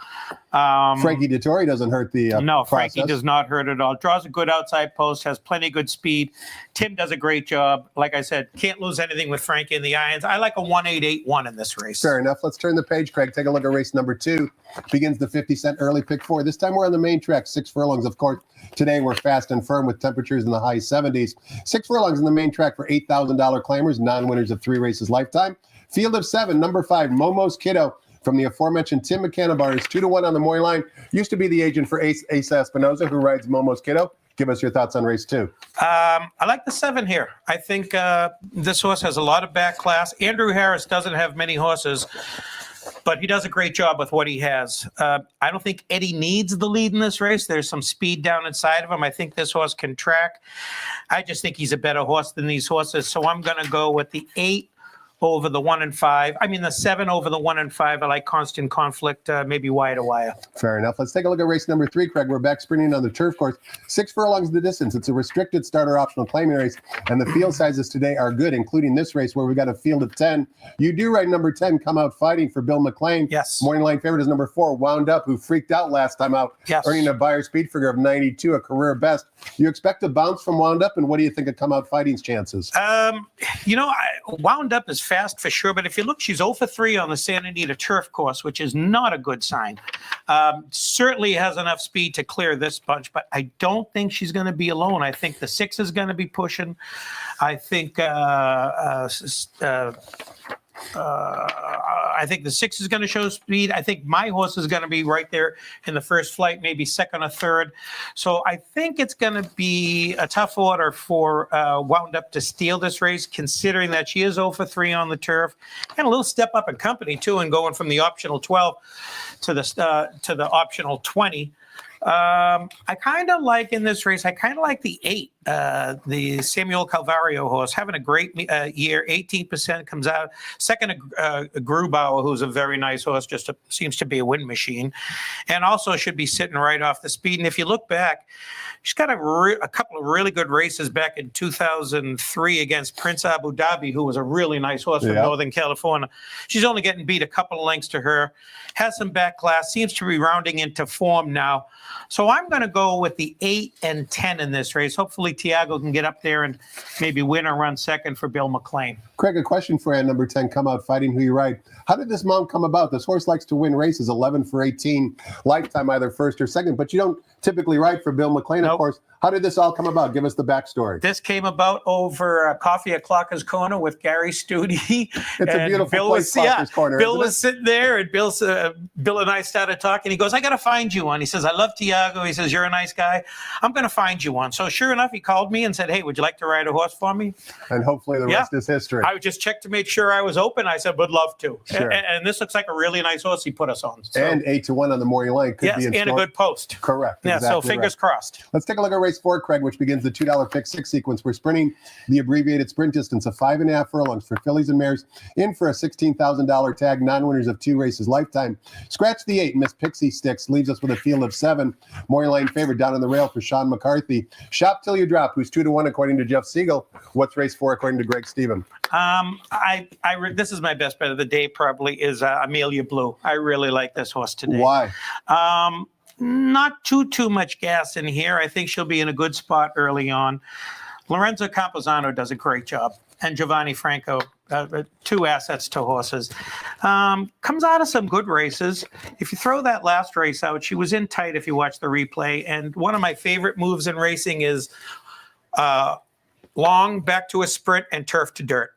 Frankie Dettori doesn't hurt the No, process. Frankie does not hurt at all. Draws a good outside post, has plenty of good speed. Tim does a great job. Like I said, can't lose anything with Frankie in the irons. I like a 1-8-8-1 in this race. Fair enough. Let's turn the page, Craig. Take a look at race number 2. Begins the 50-cent early pick 4. This time we're on the main track, 6 furlongs. Of course, today we're fast and firm with temperatures in the high 70s. 6 furlongs in the main track for $8,000 claimers, non-winners of 3 races lifetime. Field of 7, number 5, Momo's Kiddo, from the aforementioned Tim McCannabar, is 2-1 on the Moy line. Used to be the agent for Asa Espinoza, who rides Momo's Kiddo. Give us your thoughts on race 2. I like the 7 here. I think this horse has a lot of back class. Andrew Harris doesn't have many horses, But he does a great job with what he has. I don't think Eddie needs the lead in this race. There's some speed down inside of him. I think this horse can track. I just think he's a better horse than these horses. So I'm going to go with the 8 over the 1 and 5. I mean, the 7 over the 1 and 5. I like Constant Conflict, maybe wire to wire. Fair enough. Let's take a look at race number 3, Craig. We're back sprinting on the turf course. 6 furlongs the distance. It's a restricted starter optional claiming race, and the field sizes today are good, including this race where we got a field of 10. You do ride number 10, Come Out Fighting for Bill McLean. Yes. Morning line favorite is number 4, Wound Up, who freaked out last time out, Yes. earning a Buyer speed figure of 92, a career best. You expect a bounce from Wound Up, and what do you think of Come Out Fighting's chances? Wound Up is fast for sure, but if you look, she's 0 for 3 on the Santa Anita turf course, which is not a good sign. Certainly has enough speed to clear this bunch, but I don't think she's going to be alone. I think the 6 is going to be pushing. I think the 6 is going to show speed. I think my horse is going to be right there in the first flight, maybe second or third. So I think it's going to be a tough order for Wound Up to steal this race, considering that she is 0 for 3 on the turf, and a little step up in company too, and going from the optional 12 to the optional 20. I kind of like in this race, I kind of like the 8, the Samuel Calvario horse, having a great year, 18% comes out. Second, Grubauer, who's a very nice horse, seems to be a win machine, and also should be sitting right off the speed. And if you look back, she's got a couple of really good races back in 2003 against Prince Abu Dhabi, who was a really nice horse from Northern California. She's only getting beat a couple of lengths to her, has some back class, seems to be rounding into form now. So I'm going to go with the 8 and 10 in this race. Hopefully Tiago can get up there and maybe win or run second for Bill McLean. Craig, a question for you, number 10, Come Out Fighting, who you ride. How did this mount come about? This horse likes to win races, 11 for 18, lifetime either first or second, but you don't typically ride for Bill McLean, of course. How did this all come about? Give us the backstory. This came about over coffee at Clocker's Corner with Gary Studi. It's a beautiful place, Clocker's Corner. Bill was sitting there, and Bill and I started talking. He goes, I got to find you one. He says, I love Tiago. He says, you're a nice guy. I'm going to find you one. So sure enough, he called me and said, hey, would you like to ride a horse for me? And hopefully the rest is history. I would just check to make sure I was open. I said, would love to. Sure. And this looks like a really nice horse he put us on. So, and 8-1 on the morning line could be in and a good post. Correct. Yeah, exactly so fingers crossed. Let's take a look at race 4, Craig, which begins the $2 pick 6 sequence. We're sprinting the abbreviated sprint distance of 5.5 furlongs for fillies and mares in for a $16,000 tag, non-winners of 2 races lifetime. Scratch the 8, Miss Pixie Sticks leaves us with a field of 7. Morning line favorite down on the rail for Sean McCarthy. Shop Till You Drop, who's 2-1 according to Jeff Siegel. What's race 4 according to Greg Stephen? This is my best bet of the day, probably, is Amelia Blue. I really like this horse today. Why? Not too much gas in here. I think she'll be in a good spot early on. Lorenzo Camposano does a great job, and Giovanni Franco, 2 assets to horses. Comes out of some good races. If you throw that last race out, she was in tight if you watch the replay. And one of my favorite moves in racing is long back to a sprint and turf to dirt.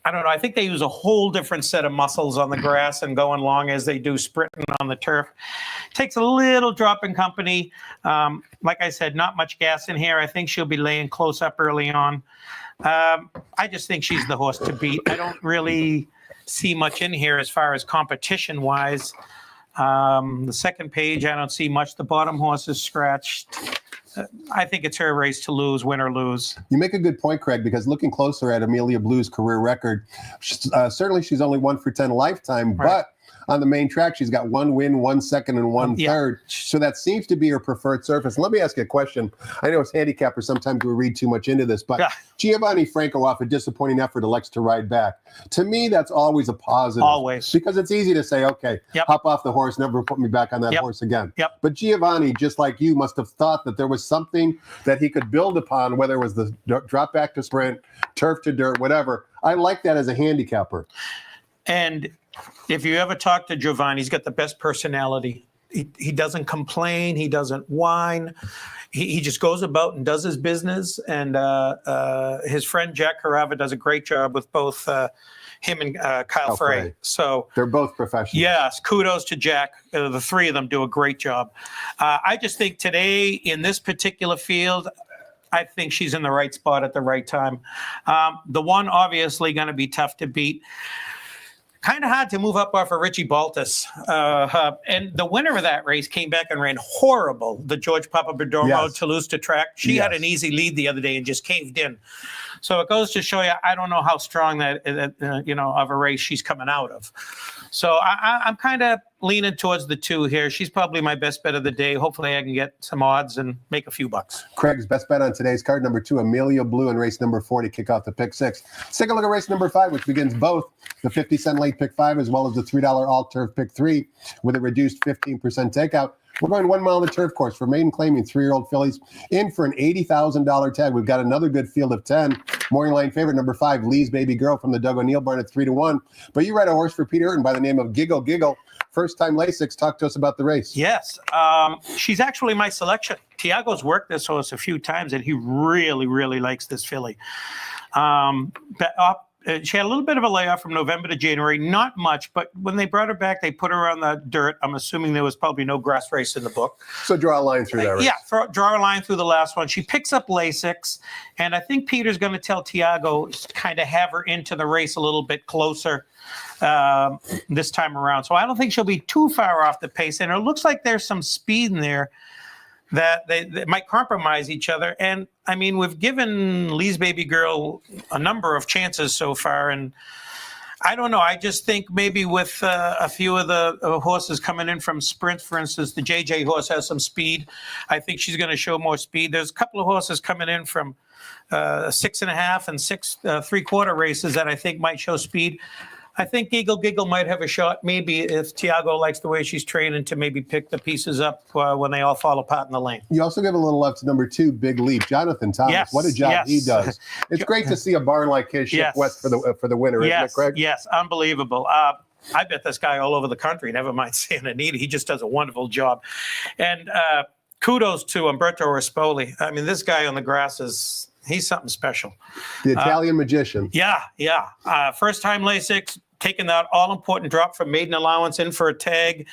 I don't know. I think they use a whole different set of muscles on the grass and going long as they do sprinting on the turf. Takes a little drop in company. Like I said, not much gas in here. I think she'll be laying close up early on. I just think she's the horse to beat. I don't really see much in here as far as competition-wise. The second page, I don't see much. The bottom horse is scratched. I think it's her race to lose, win or lose. You make a good point, Craig, because looking closer at Amelia Blue's career record, certainly she's only 1 for 10 lifetime, Right. but on the main track, she's got 1 win, 1 second, and 1 third. So that seems to be her preferred surface. And let me ask you a question. I know as handicappers, sometimes we read too much into this, but Giovanni Franco, off a disappointing effort, elects to ride back. To me, that's always a positive. Always. Because it's easy to say, okay, hop off the horse, never put me back on that horse again. But Giovanni, just like you, must have thought that there was something that he could build upon, whether it was the drop back to sprint, turf to dirt, whatever. I like that as a handicapper. And if you ever talk to Giovanni, he's got the best personality. He doesn't complain. He doesn't whine. He just goes about and does his business. And his friend Jack Carava does a great job with both him and Kyle Frey. So they're both professionals. Yes, kudos to Jack. The 3 of them do a great job. I just think today in this particular field, I think she's in the right spot at the right time. The one obviously going to be tough to beat. kind of hard to move up off of Richie Baltus. And the winner of that race came back and ran horrible, the George Papadomo Toulouse track. She had an easy lead the other day and just caved in. So it goes to show you, I don't know how strong that of a race she's coming out of. So I'm kind of leaning towards the 2 here. She's probably my best bet of the day. Hopefully I can get some odds and make a few bucks. Craig's best bet on today's card, number 2, Amelia Blue, in race number 4 to kick off the pick 6. Let's take a look at race number 5, which begins both the 50-cent late pick 5 as well as the $3 all-turf pick 3 with a reduced 15% takeout. We're going 1 mile on the turf course for maiden claiming 3-year-old fillies in for an $80,000 tag. We've got another good field of 10. Morning line favorite, number 5, Lee's Baby Girl from the Doug O'Neill barn at 3-1. But you ride a horse for Peter Urton by the name of Giggle Giggle. First time Lasix. Talk to us about the race. Yes. She's actually my selection. Tiago's worked this horse a few times, and he really, really likes this filly. She had a little bit of a layoff from November to January, not much, but when they brought her back, they put her on the dirt. I'm assuming there was probably no grass race in the book. So draw a line through that race. Yeah, draw a line through the last one. She picks up Lasix, and I think Peter's going to tell Tiago to kind of have her into the race a little bit closer this time around. So I don't think she'll be too far off the pace, and it looks like there's some speed in there that they might compromise each other. And I mean, we've given Lee's Baby Girl a number of chances so far, and I don't know. I just think maybe with a few of the horses coming in from sprint, for instance, the JJ horse has some speed. I think she's going to show more speed. There's a couple of horses coming in from 6.5 and 6 3/4 races that I think might show speed. I think Giggle Giggle might have a shot, maybe if Tiago likes the way she's training, to maybe pick the pieces up when they all fall apart in the lane. You also give a little love to number 2, Big Leap. Jonathan Thomas, yes, what a job he does. It's great to see a barn like his shift west for the winner, isn't it, Craig? Yes, unbelievable. I bet this guy all over the country, never mind Santa Anita. He just does a wonderful job. And kudos to Umberto Rispoli. I mean, this guy on the grass he's something special. The Italian magician. Yeah. First time Lasix, taking that all-important drop from maiden allowance in for a tag.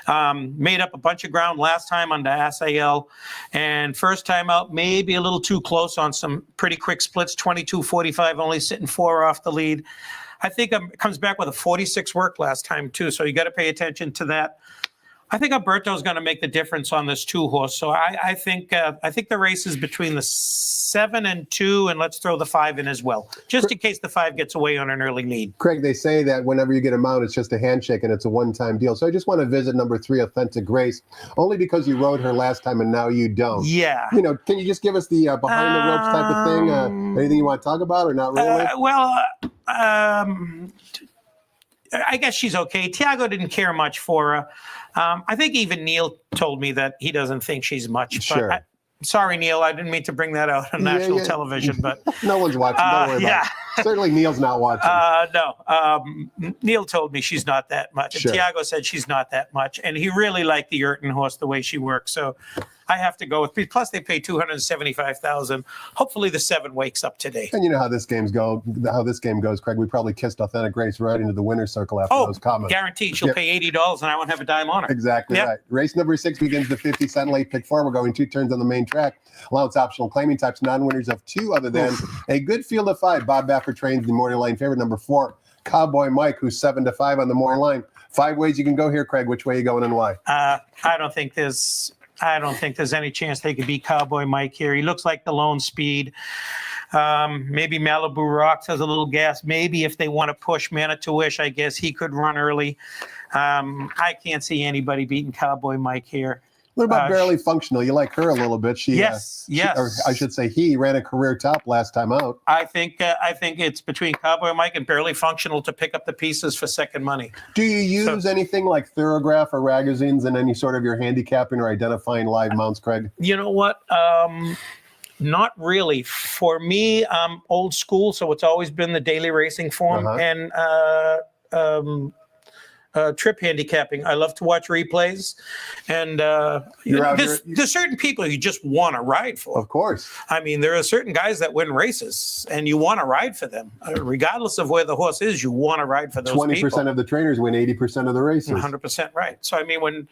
Made up a bunch of ground last time under SAL. And first time out, maybe a little too close on some pretty quick splits, 22-45, only sitting 4 off the lead. I think it comes back with a 46 work last time, too, so you got to pay attention to that. I think Alberto's going to make the difference on this 2 horse. So I think the race is between the 7 and 2, and let's throw the 5 in as well, just in case the 5 gets away on an early lead. Craig, they say that whenever you get a mount, it's just a handshake and it's a one-time deal. So I just want to visit number 3, Authentic Grace, only because you rode her last time and now you don't. Yeah. Can you just give us the behind the ropes type of thing? Anything you want to talk about or not really? I guess she's okay. Tiago didn't care much for her. I think even Neil told me that he doesn't think she's much. Sure. But sorry, Neil, I didn't mean to bring that out on national television. But no one's watching. Don't worry about it. Certainly Neil's not watching. No. Neil told me she's not that much. Sure. And Tiago said she's not that much. And he really liked the Urton horse, the way she works. So I have to go with. Plus, they pay $275,000. Hopefully, the 7 wakes up today. And you know how this game goes, Craig. We probably kissed Authentic Grace right into the winner's circle after those comments. Guaranteed. She'll pay $80, and I won't have a dime on her. Exactly right. Race number 6 begins the 50-cent late pick 4. We're going 2 turns on the main track. Allowance optional claiming types, non-winners of 2 other than a good field of 5. Bob Baffert trains the morning line favorite, number 4, Cowboy Mike, who's 7-5 on the morning line. 5 ways you can go here, Craig. Which way are you going and why? I don't think there's any chance they could beat Cowboy Mike here. He looks like the lone speed. Maybe Malibu Rocks has a little gas. Maybe if they want to push Manitouish, I guess he could run early. I can't see anybody beating Cowboy Mike here. What about Barely Functional? You like her a little bit. Yes. Or I should say he ran a career top last time out. I think it's between Cowboy Mike and Barely Functional to pick up the pieces for second money. Do you use anything like Thorograph or Ragazines in any sort of your handicapping or identifying live mounts, Craig? You know what? Not really. For me, I'm old school, so it's always been the daily racing form and trip handicapping. I love to watch replays, and there's certain people you just want to ride for. Of course. I mean, there are certain guys that win races, and you want to ride for them, regardless of where the horse is. You want to ride for those 20% people. 20% of the trainers win 80% of the races. 100% right. So I mean,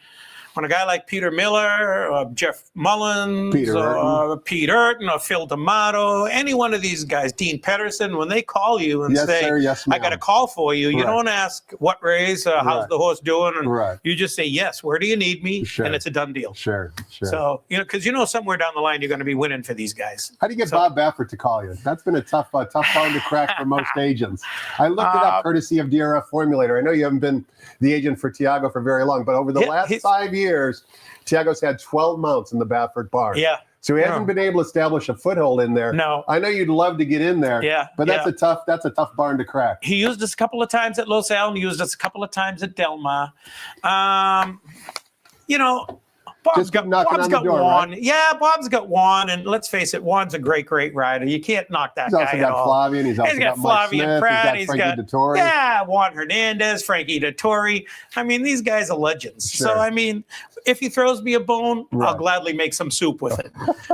when a guy like Peter Miller or Jeff Mullins Pete Urton or Phil D'Amato, any one of these guys, Dean Pedersen, when they call you and Yes, say, sir, yes, I got a call for you, you Right. don't ask what race, how's Right. the horse doing, and Right. you just say, yes, where do you need me? Sure. And it's a done deal. Sure. So, because somewhere down the line, you're going to be winning for these guys. How do you get Bob Baffert to call you? That's been a tough one to crack for most agents. I looked it up courtesy of DRF Formulator. I know you haven't been the agent for Tiago for very long, but over the last 5 years, Tiago's had 12 mounts in the Baffert barn. Yeah. So he hasn't been able to establish a foothold in there. No. I know you'd love to get in there. Yeah, But that's a tough barn to crack. He used us a couple of times at Los Al, and used us a couple of times at Del Mar. Bob's got one. Right? Yeah, Bob's got one, and let's face it, Juan's a great rider. You can't knock that guy He's also got Flavian. He's also got Mike Flavian Smith. Pratt. He's got Frankie Dettori. Yeah, Juan Hernandez, Frankie Dettori. I mean, these guys are legends. Sure. So, I mean, if he throws me a bone, I'll Right. gladly make some soup with it.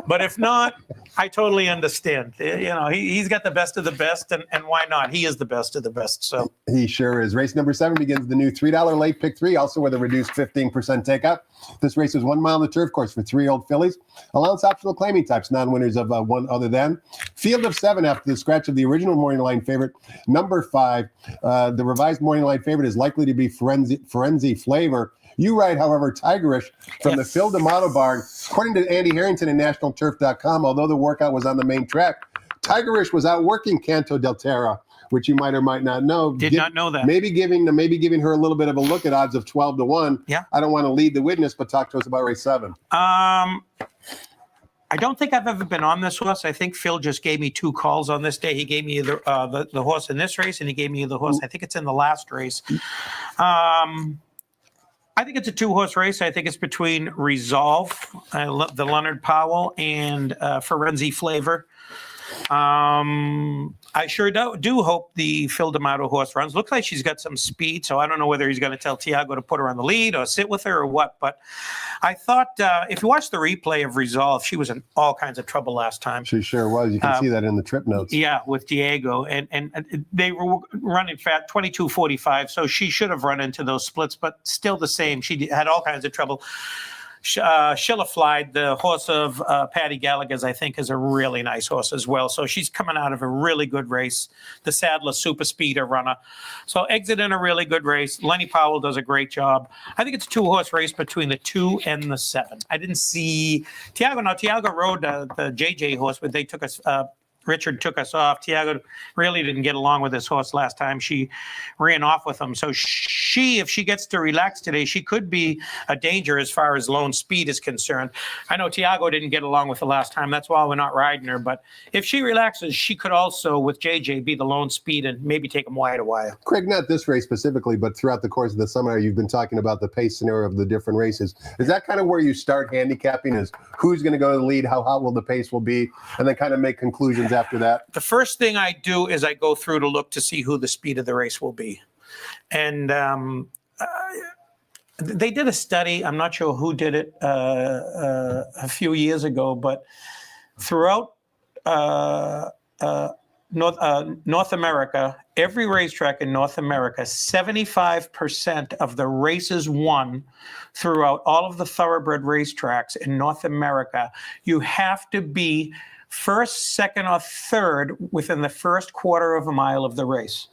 But if not, I totally understand. He's got the best of the best, and why not? He is the best of the best. So He sure is. Race number 7 begins the new $3 late pick 3, also with a reduced 15% takeout. This race is 1 mile on the turf course for 3 old fillies. Allowance optional claiming types, non-winners of one other than. Field of 7 after the scratch of the original morning line favorite, number 5. The revised morning line favorite is likely to be Frenzy Flavor. You ride, however, Tigerish from the Phil D'Amato barn. According to Andy Harrington and NationalTurf.com, although the workout was on the main track, Tigerish was outworking Canto del Terra, which you might or might not know. Did not know that. Maybe giving her a little bit of a look at odds of 12-1. Yeah. I don't want to lead the witness, but talk to us about race 7. I don't think I've ever been on this horse. I think Phil just gave me 2 calls on this day. He gave me the horse in this race, and he gave me the horse. I think it's in the last race. I think it's a 2-horse race. I think it's between Resolve, the Leonard Powell, and Ferenzi Flavor. I sure do hope the Phil D'Amato horse runs. Looks like she's got some speed, so I don't know whether he's going to tell Tiago to put her on the lead or sit with her or what. But I thought if you watch the replay of Resolve, she was in all kinds of trouble last time. She sure was. You can see that in the trip notes. Yeah, with Diego. And they were running fat, 22:45, so she should have run into those splits, but still the same. She had all kinds of trouble. Schillerflied, the horse of Patty Gallagher's, I think, is a really nice horse as well. So she's coming out of a really good race. The Sadler Super Speeder runner. So exit in a really good race. Lenny Powell does a great job. I think it's a 2-horse race between the 2 and the 7. I didn't see Tiago. Now, Tiago rode the JJ horse, but they took us. Richard took us off. Tiago really didn't get along with this horse last time. She ran off with him. So if she gets to relax today, she could be a danger as far as Lone Speed is concerned. I know Tiago didn't get along with the last time. That's why we're not riding her. But if she relaxes, she could also, with JJ, be the Lone Speed and maybe take him wire to wire. Craig, not this race specifically, but throughout the course of the seminar, you've been talking about the pace scenario of the different races. Is that kind of where you start handicapping, is who's going to go to the lead, how hot will the pace will be, and then kind of make conclusions after that? The first thing I do is I go through to look to see who the speed of the race will be. And they did a study. I'm not sure who did it a few years ago, but throughout North America, every racetrack in North America, 75% of the races won throughout all of the thoroughbred racetracks in North America. You have to be first, second, or third within the first quarter of a mile of the race.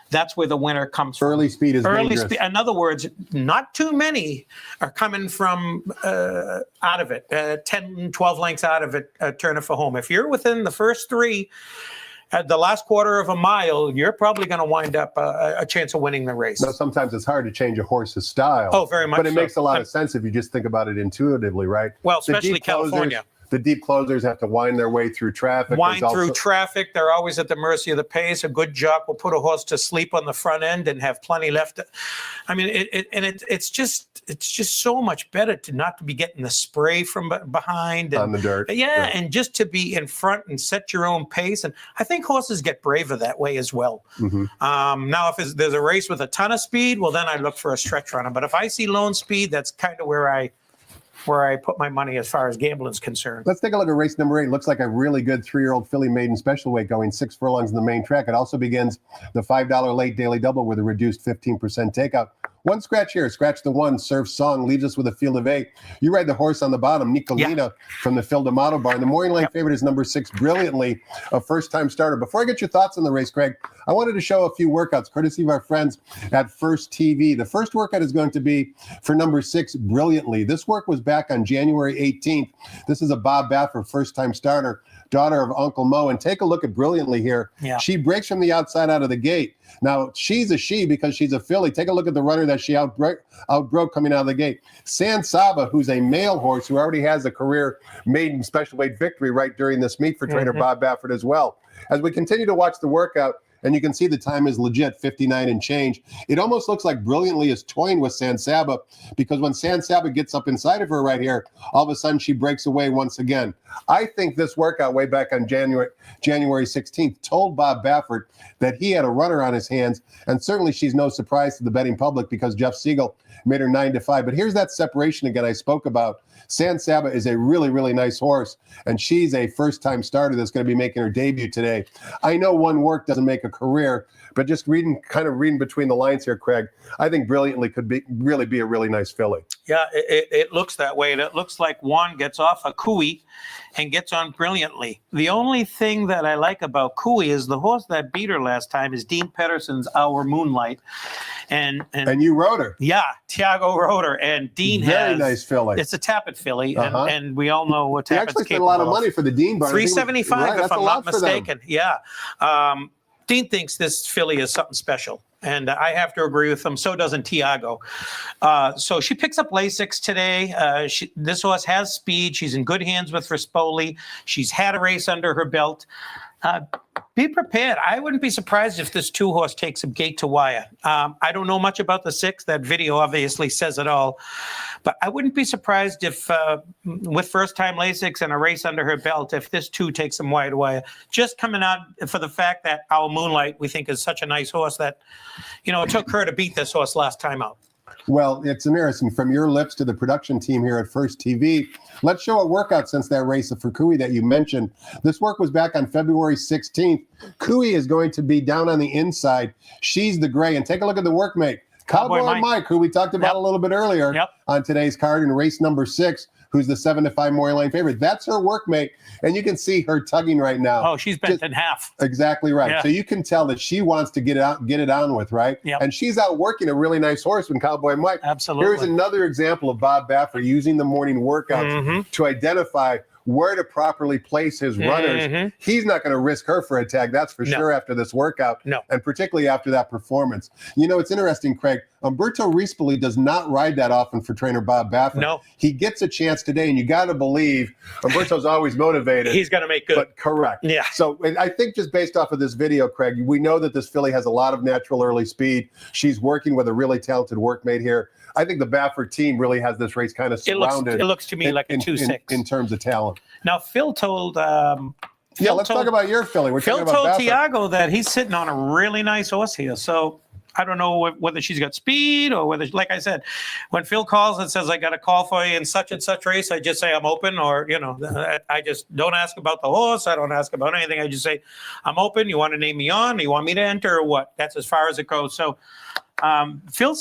That's where the winner comes from. Early speed is dangerous. In other words, not too many are coming from out of it, 10, 12 lengths out of it, turning for home. If you're within the first 3 at the last quarter of a mile, you're probably going to wind up a chance of winning the race. Now, sometimes it's hard to change a horse's style. Oh, very much But it so. makes a lot of sense if you just think about it intuitively, right? Well, The especially deep closers- California. The deep closers have to wind their way through traffic. Wind There's through also- traffic. They're always at the mercy of the pace. A good jock will put a horse to sleep on the front end and have plenty left. I mean, it's just so much better to not to be getting the spray from behind and, on the dirt. Yeah, and just to be in front and set your own pace. And I think horses get braver that way as well. Now, if there's a race with a ton of speed, well, then I look for a stretch runner. But if I see lone speed, that's kind of where I put my money as far as gambling is concerned. Let's take a look at race number 8. Looks like a really good 3-year-old filly maiden special weight going 6 furlongs in the main track. It also begins the $5 late daily double with a reduced 15% takeout. One scratch here, scratch the one, serve song, leaves us with a field of 8. You ride the horse on the bottom, Nicolina from the Phil D'Amato barn. The morning line favorite is number 6, Brilliantly, a first-time starter. Before I get your thoughts on the race, Craig, I wanted to show a few workouts, courtesy of our friends at First TV. The first workout is going to be for number 6, Brilliantly. This work was back on January 18th. This is a Bob Baffert first-time starter, daughter of Uncle Mo. And take a look at Brilliantly here. Yeah. She breaks from the outside out of the gate. Now, she's a she because she's a filly. Take a look at the runner that she outbroke coming out of the gate. San Saba, who's a male horse who already has a career maiden special weight victory right during this meet for trainer Bob Baffert as well. As we continue to watch the workout, and you can see the time is legit, 59 and change. It almost looks like Brilliantly is toying with San Saba, because when San Saba gets up inside of her right here, all of a sudden she breaks away once again. I think this workout way back on January 16th told Bob Baffert that he had a runner on his hands, and certainly she's no surprise to the betting public because Jeff Siegel made her 9-5. But here's that separation again I spoke about. San Saba is a really, really nice horse, and she's a first-time starter that's going to be making her debut today. I know one work doesn't make a career, but just reading between the lines here, Craig, I think Brilliantly could really be a really nice filly. Yeah, it looks that way. And it looks like Juan gets off a Cooey and gets on Brilliantly. The only thing that I like about Cooey is the horse that beat her last time is Dean Pedersen's Our Moonlight. And you rode her. Yeah, Tiago rode her. And Dean Very nice filly. It's a Tappet filly, and we all know what Tappet's capable of. He actually spent a lot of money for the Dean barn. $375, if I'm not mistaken. Yeah. Dean thinks this filly is something special, and I have to agree with him. So doesn't Tiago. So she picks up Lasix today. This horse has speed. She's in good hands with Rispoli. She's had a race under her belt. Be prepared. I wouldn't be surprised if this 2-horse takes a gate to wire. I don't know much about the 6. That video obviously says it all. But I wouldn't be surprised if, with first-time Lasix and a race under her belt, if this 2 takes some wire to wire. Just coming out for the fact that Our Moonlight, we think, is such a nice horse that, it took her to beat this horse last time out. Well, it's interesting. From your lips to the production team here at First TV, let's show a workout since that race for Cooey that you mentioned. This work was back on February 16th. Cooey is going to be down on the inside. She's the gray. And take a look at the workmate. Cowboy Mike, who we talked about a little bit earlier on today's card in race number 6, who's the 7-5 morning line favorite. That's her workmate, and you can see her tugging right now. Oh, she's bent in half. Exactly right. Yeah. So you can tell that she wants to get it on with, right? Yep. And she's out working a really nice horse with Cowboy Mike. Absolutely. Here's another example of Bob Baffert using the morning workouts to identify where to properly place his runners. He's not going to risk her for a tag, that's for sure, after this workout, and particularly after that performance. It's interesting, Craig. Umberto Rispoli does not ride that often for trainer Bob Baffert. No. He gets a chance today, and you got to believe Umberto's always motivated. He's going to make good. But correct. Yeah. So I think just based off of this video, Craig, we know that this filly has a lot of natural early speed. She's working with a really talented workmate here. I think the Baffert team really has this race kind of surrounded. It looks to me like a 2-6 in terms of talent. Now, Phil told. Let's talk about your filly. Phil told Tiago that he's sitting on a really nice horse here. So I don't know whether she's got speed or whether, like I said, when Phil calls and says, I got a call for you in such and such race, I just say I'm open, or, I just don't ask about the horse. I don't ask about anything. I just say, I'm open. You want to name me on? You want me to enter or what? That's as far as it goes. So Phil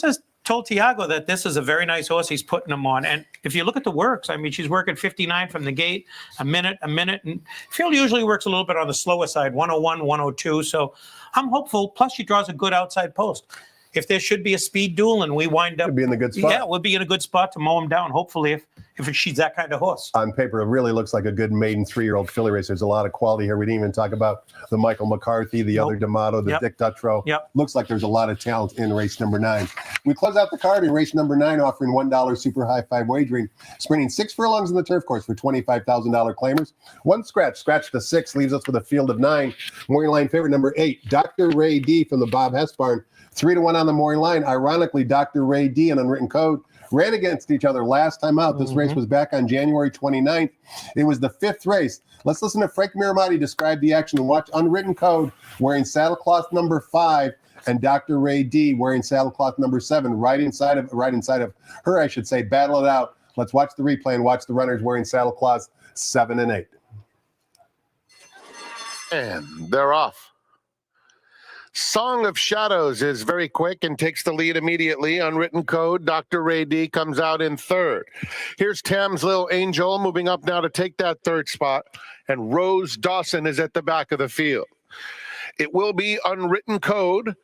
told Tiago that this is a very nice horse he's putting him on. And if you look at the works, I mean, she's working 59 from the gate, a minute. And Phil usually works a little bit on the slower side, 101, 102. So I'm hopeful. Plus, she draws a good outside post. If there should be a speed duel and we wind up, we'll be in a good spot. Yeah, we'll be in a good spot to mow him down, hopefully, if she's that kind of horse. On paper, it really looks like a good maiden 3-year-old filly race. There's a lot of quality here. We didn't even talk about the Michael McCarthy, the other D'Amato, the Dick Dutrow. Looks like there's a lot of talent in race number 9. We close out the card in race number 9, offering $1 super high 5 wagering, sprinting 6 furlongs in the turf course for $25,000 claimers. One scratch the 6, leaves us with a field of 9. Morning line favorite number 8, Dr. Ray D from the Bob Hess barn. 3-1 on the morning line. Ironically, Dr. Ray D and Unwritten Code ran against each other last time out. This race was back on January 29th. It was the 5th race. Let's listen to Frank Miramati describe the action and watch Unwritten Code wearing saddlecloth number 5 and Dr. Ray D wearing saddlecloth number 7 right inside of her, I should say. Battle it out. Let's watch the replay and watch the runners wearing saddlecloths 7 and 8. And they're off. Song of Shadows is very quick and takes the lead immediately. Unwritten Code, Dr. Ray D comes out in third. Here's Tam's Little Angel moving up now to take that third spot, and Rose Dawson is at the back of the field. It will be Unwritten Code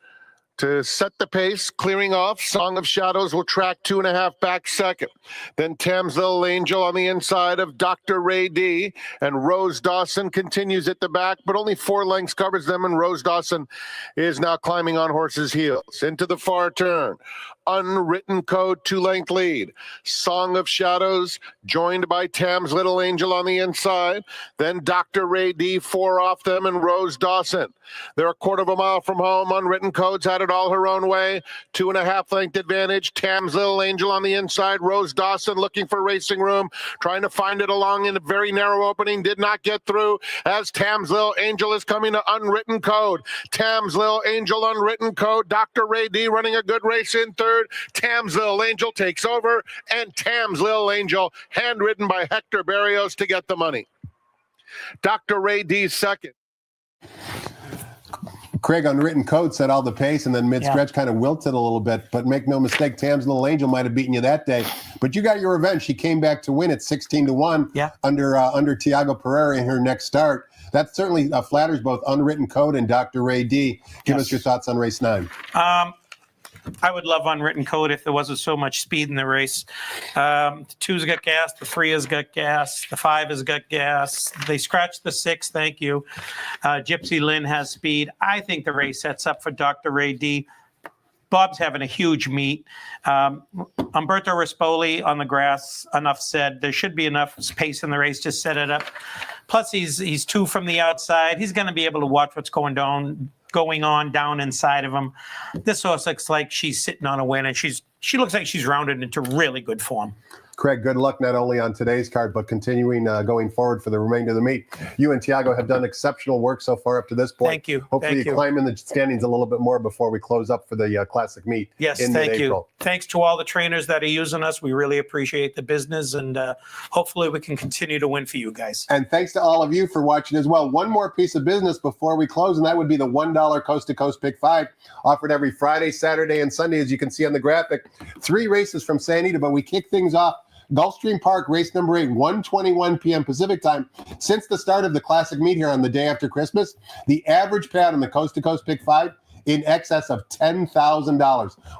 to set the pace, clearing off. Song of Shadows will track 2.5 back second. Then Tam's Little Angel on the inside of Dr. Ray D. And Rose Dawson continues at the back, but only 4 lengths covers them, and Rose Dawson is now climbing on horse's heels. Into the far turn. Unwritten Code, 2-length lead. Song of Shadows joined by Tam's Little Angel on the inside. Then Dr. Ray D, 4 off them, and Rose Dawson. They're a quarter of a mile from home. Unwritten Code's had it all her own way. 2.5 length advantage. Tam's Little Angel on the inside. Rose Dawson looking for racing room, trying to find it along in a very narrow opening. Did not get through as Tam's Little Angel is coming to Unwritten Code. Tam's Little Angel, Unwritten Code. Dr. Ray D running a good race in third. Tam's Little Angel takes over, and Tam's Little Angel handwritten by Hector Barrios to get the money. Dr. Ray D second. Craig, Unwritten Code set all the pace, and then mid-stretch kind of wilted a little bit. But make no mistake, Tam's Little Angel might have beaten you that day. But you got your revenge. She came back to win at 16-1 under Tiago Pereira in her next start. That certainly flatters both Unwritten Code and Dr. Ray D. Give us your thoughts on race 9. I would love Unwritten Code if there wasn't so much speed in the race. The 2's got gas, the 3 has got gas, the 5 has got gas. They scratched the 6, thank you. Gypsy Lynn has speed. I think the race sets up for Dr. Ray D. Bob's having a huge meet. Umberto Rispoli on the grass, enough said. There should be enough pace in the race to set it up. Plus, he's 2 from the outside. He's going to be able to watch what's going on down inside of him. This horse looks like she's sitting on a win, and she looks like she's rounded into really good form. Craig, good luck not only on today's card, but continuing going forward for the remainder of the meet. You and Tiago have done exceptional work so far up to this point. Thank you. Hopefully you climb in the standings a little bit more before we close up for the Classic meet. Yes, in thank mid-April. you. Thanks to all the trainers that are using us. We really appreciate the business, and hopefully we can continue to win for you guys. And thanks to all of you for watching as well. One more piece of business before we close, and that would be the $1 Coast to Coast Pick 5, offered every Friday, Saturday, and Sunday, as you can see on the graphic. 3 races from San Anita, but we kick things off Gulfstream Park, race number 8, 1:21 p.m. Pacific time. Since the start of the Classic meet here on the day after Christmas, the average pad on the Coast to Coast Pick 5 in excess of $10,000.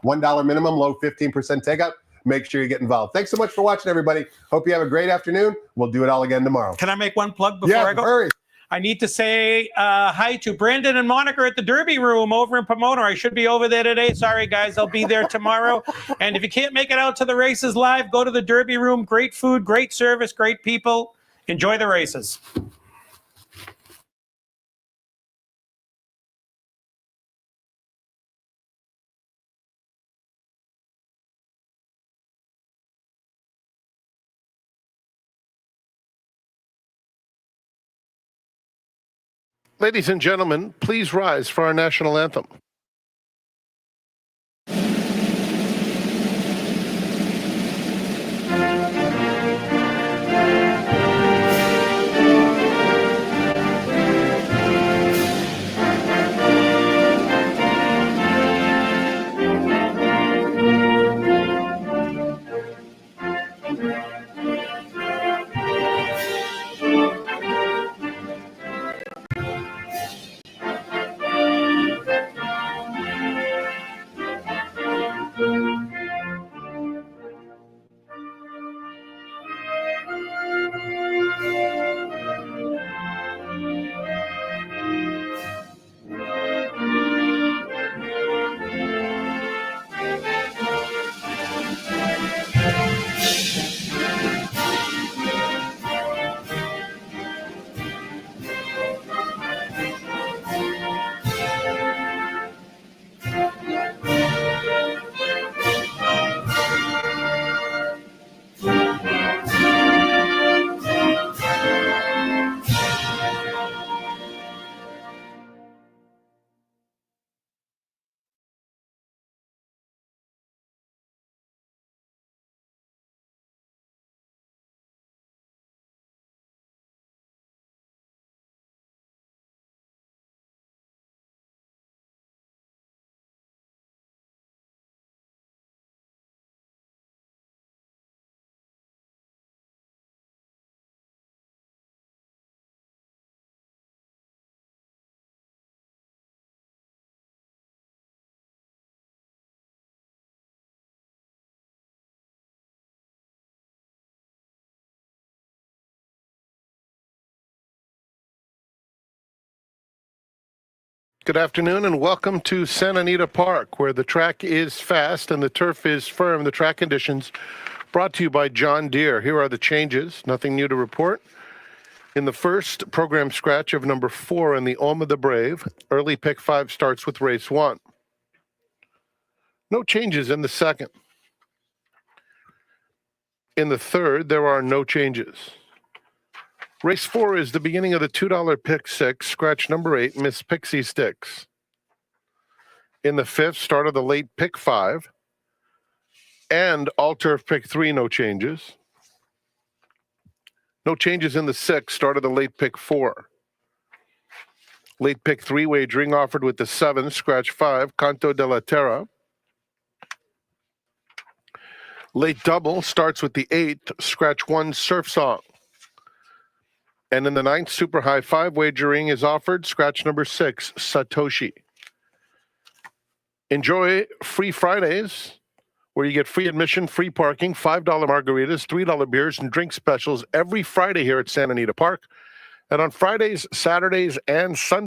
$1 minimum, low 15% takeout. Make sure you get involved. Thanks so much for watching, everybody. Hope you have a great afternoon. We'll do it all again tomorrow. Can I make one plug before I go? Hurry. I need to say hi to Brandon and Monica at the Derby Room over in Pomona. I should be over there today. Sorry, guys. I'll be there tomorrow. And if you can't make it out to the races live, go to the Derby Room. Great food, great service, great people. Enjoy the races. Ladies and gentlemen, please rise for our national anthem. Good afternoon and welcome to Santa Anita Park, where the track is fast and the turf is firm. The track conditions brought to you by John Deere. Here are the changes. Nothing new to report. In the first program scratch of number 4 in the Home of the Brave, early pick 5 starts with race 1. No changes in the second. In the third, there are no changes. Race 4 is the beginning of the $2 pick 6, scratch number 8, Miss Pixie Sticks. In the fifth, start of the late pick 5, and all turf pick 3, no changes. No changes in the sixth, start of the late pick 4. Late pick 3 wagering offered with the 7, scratch 5, Canto de la Terra. Late double starts with the 8th, scratch 1, Surf Song. And in the 9th, super high 5 wagering is offered, scratch number 6, Satoshi. Enjoy Free Fridays, where you get free admission, free parking, $5 margaritas, $3 beers, and drink specials every Friday here at Santa Anita Park. And on Fridays, Saturdays, and Sundays,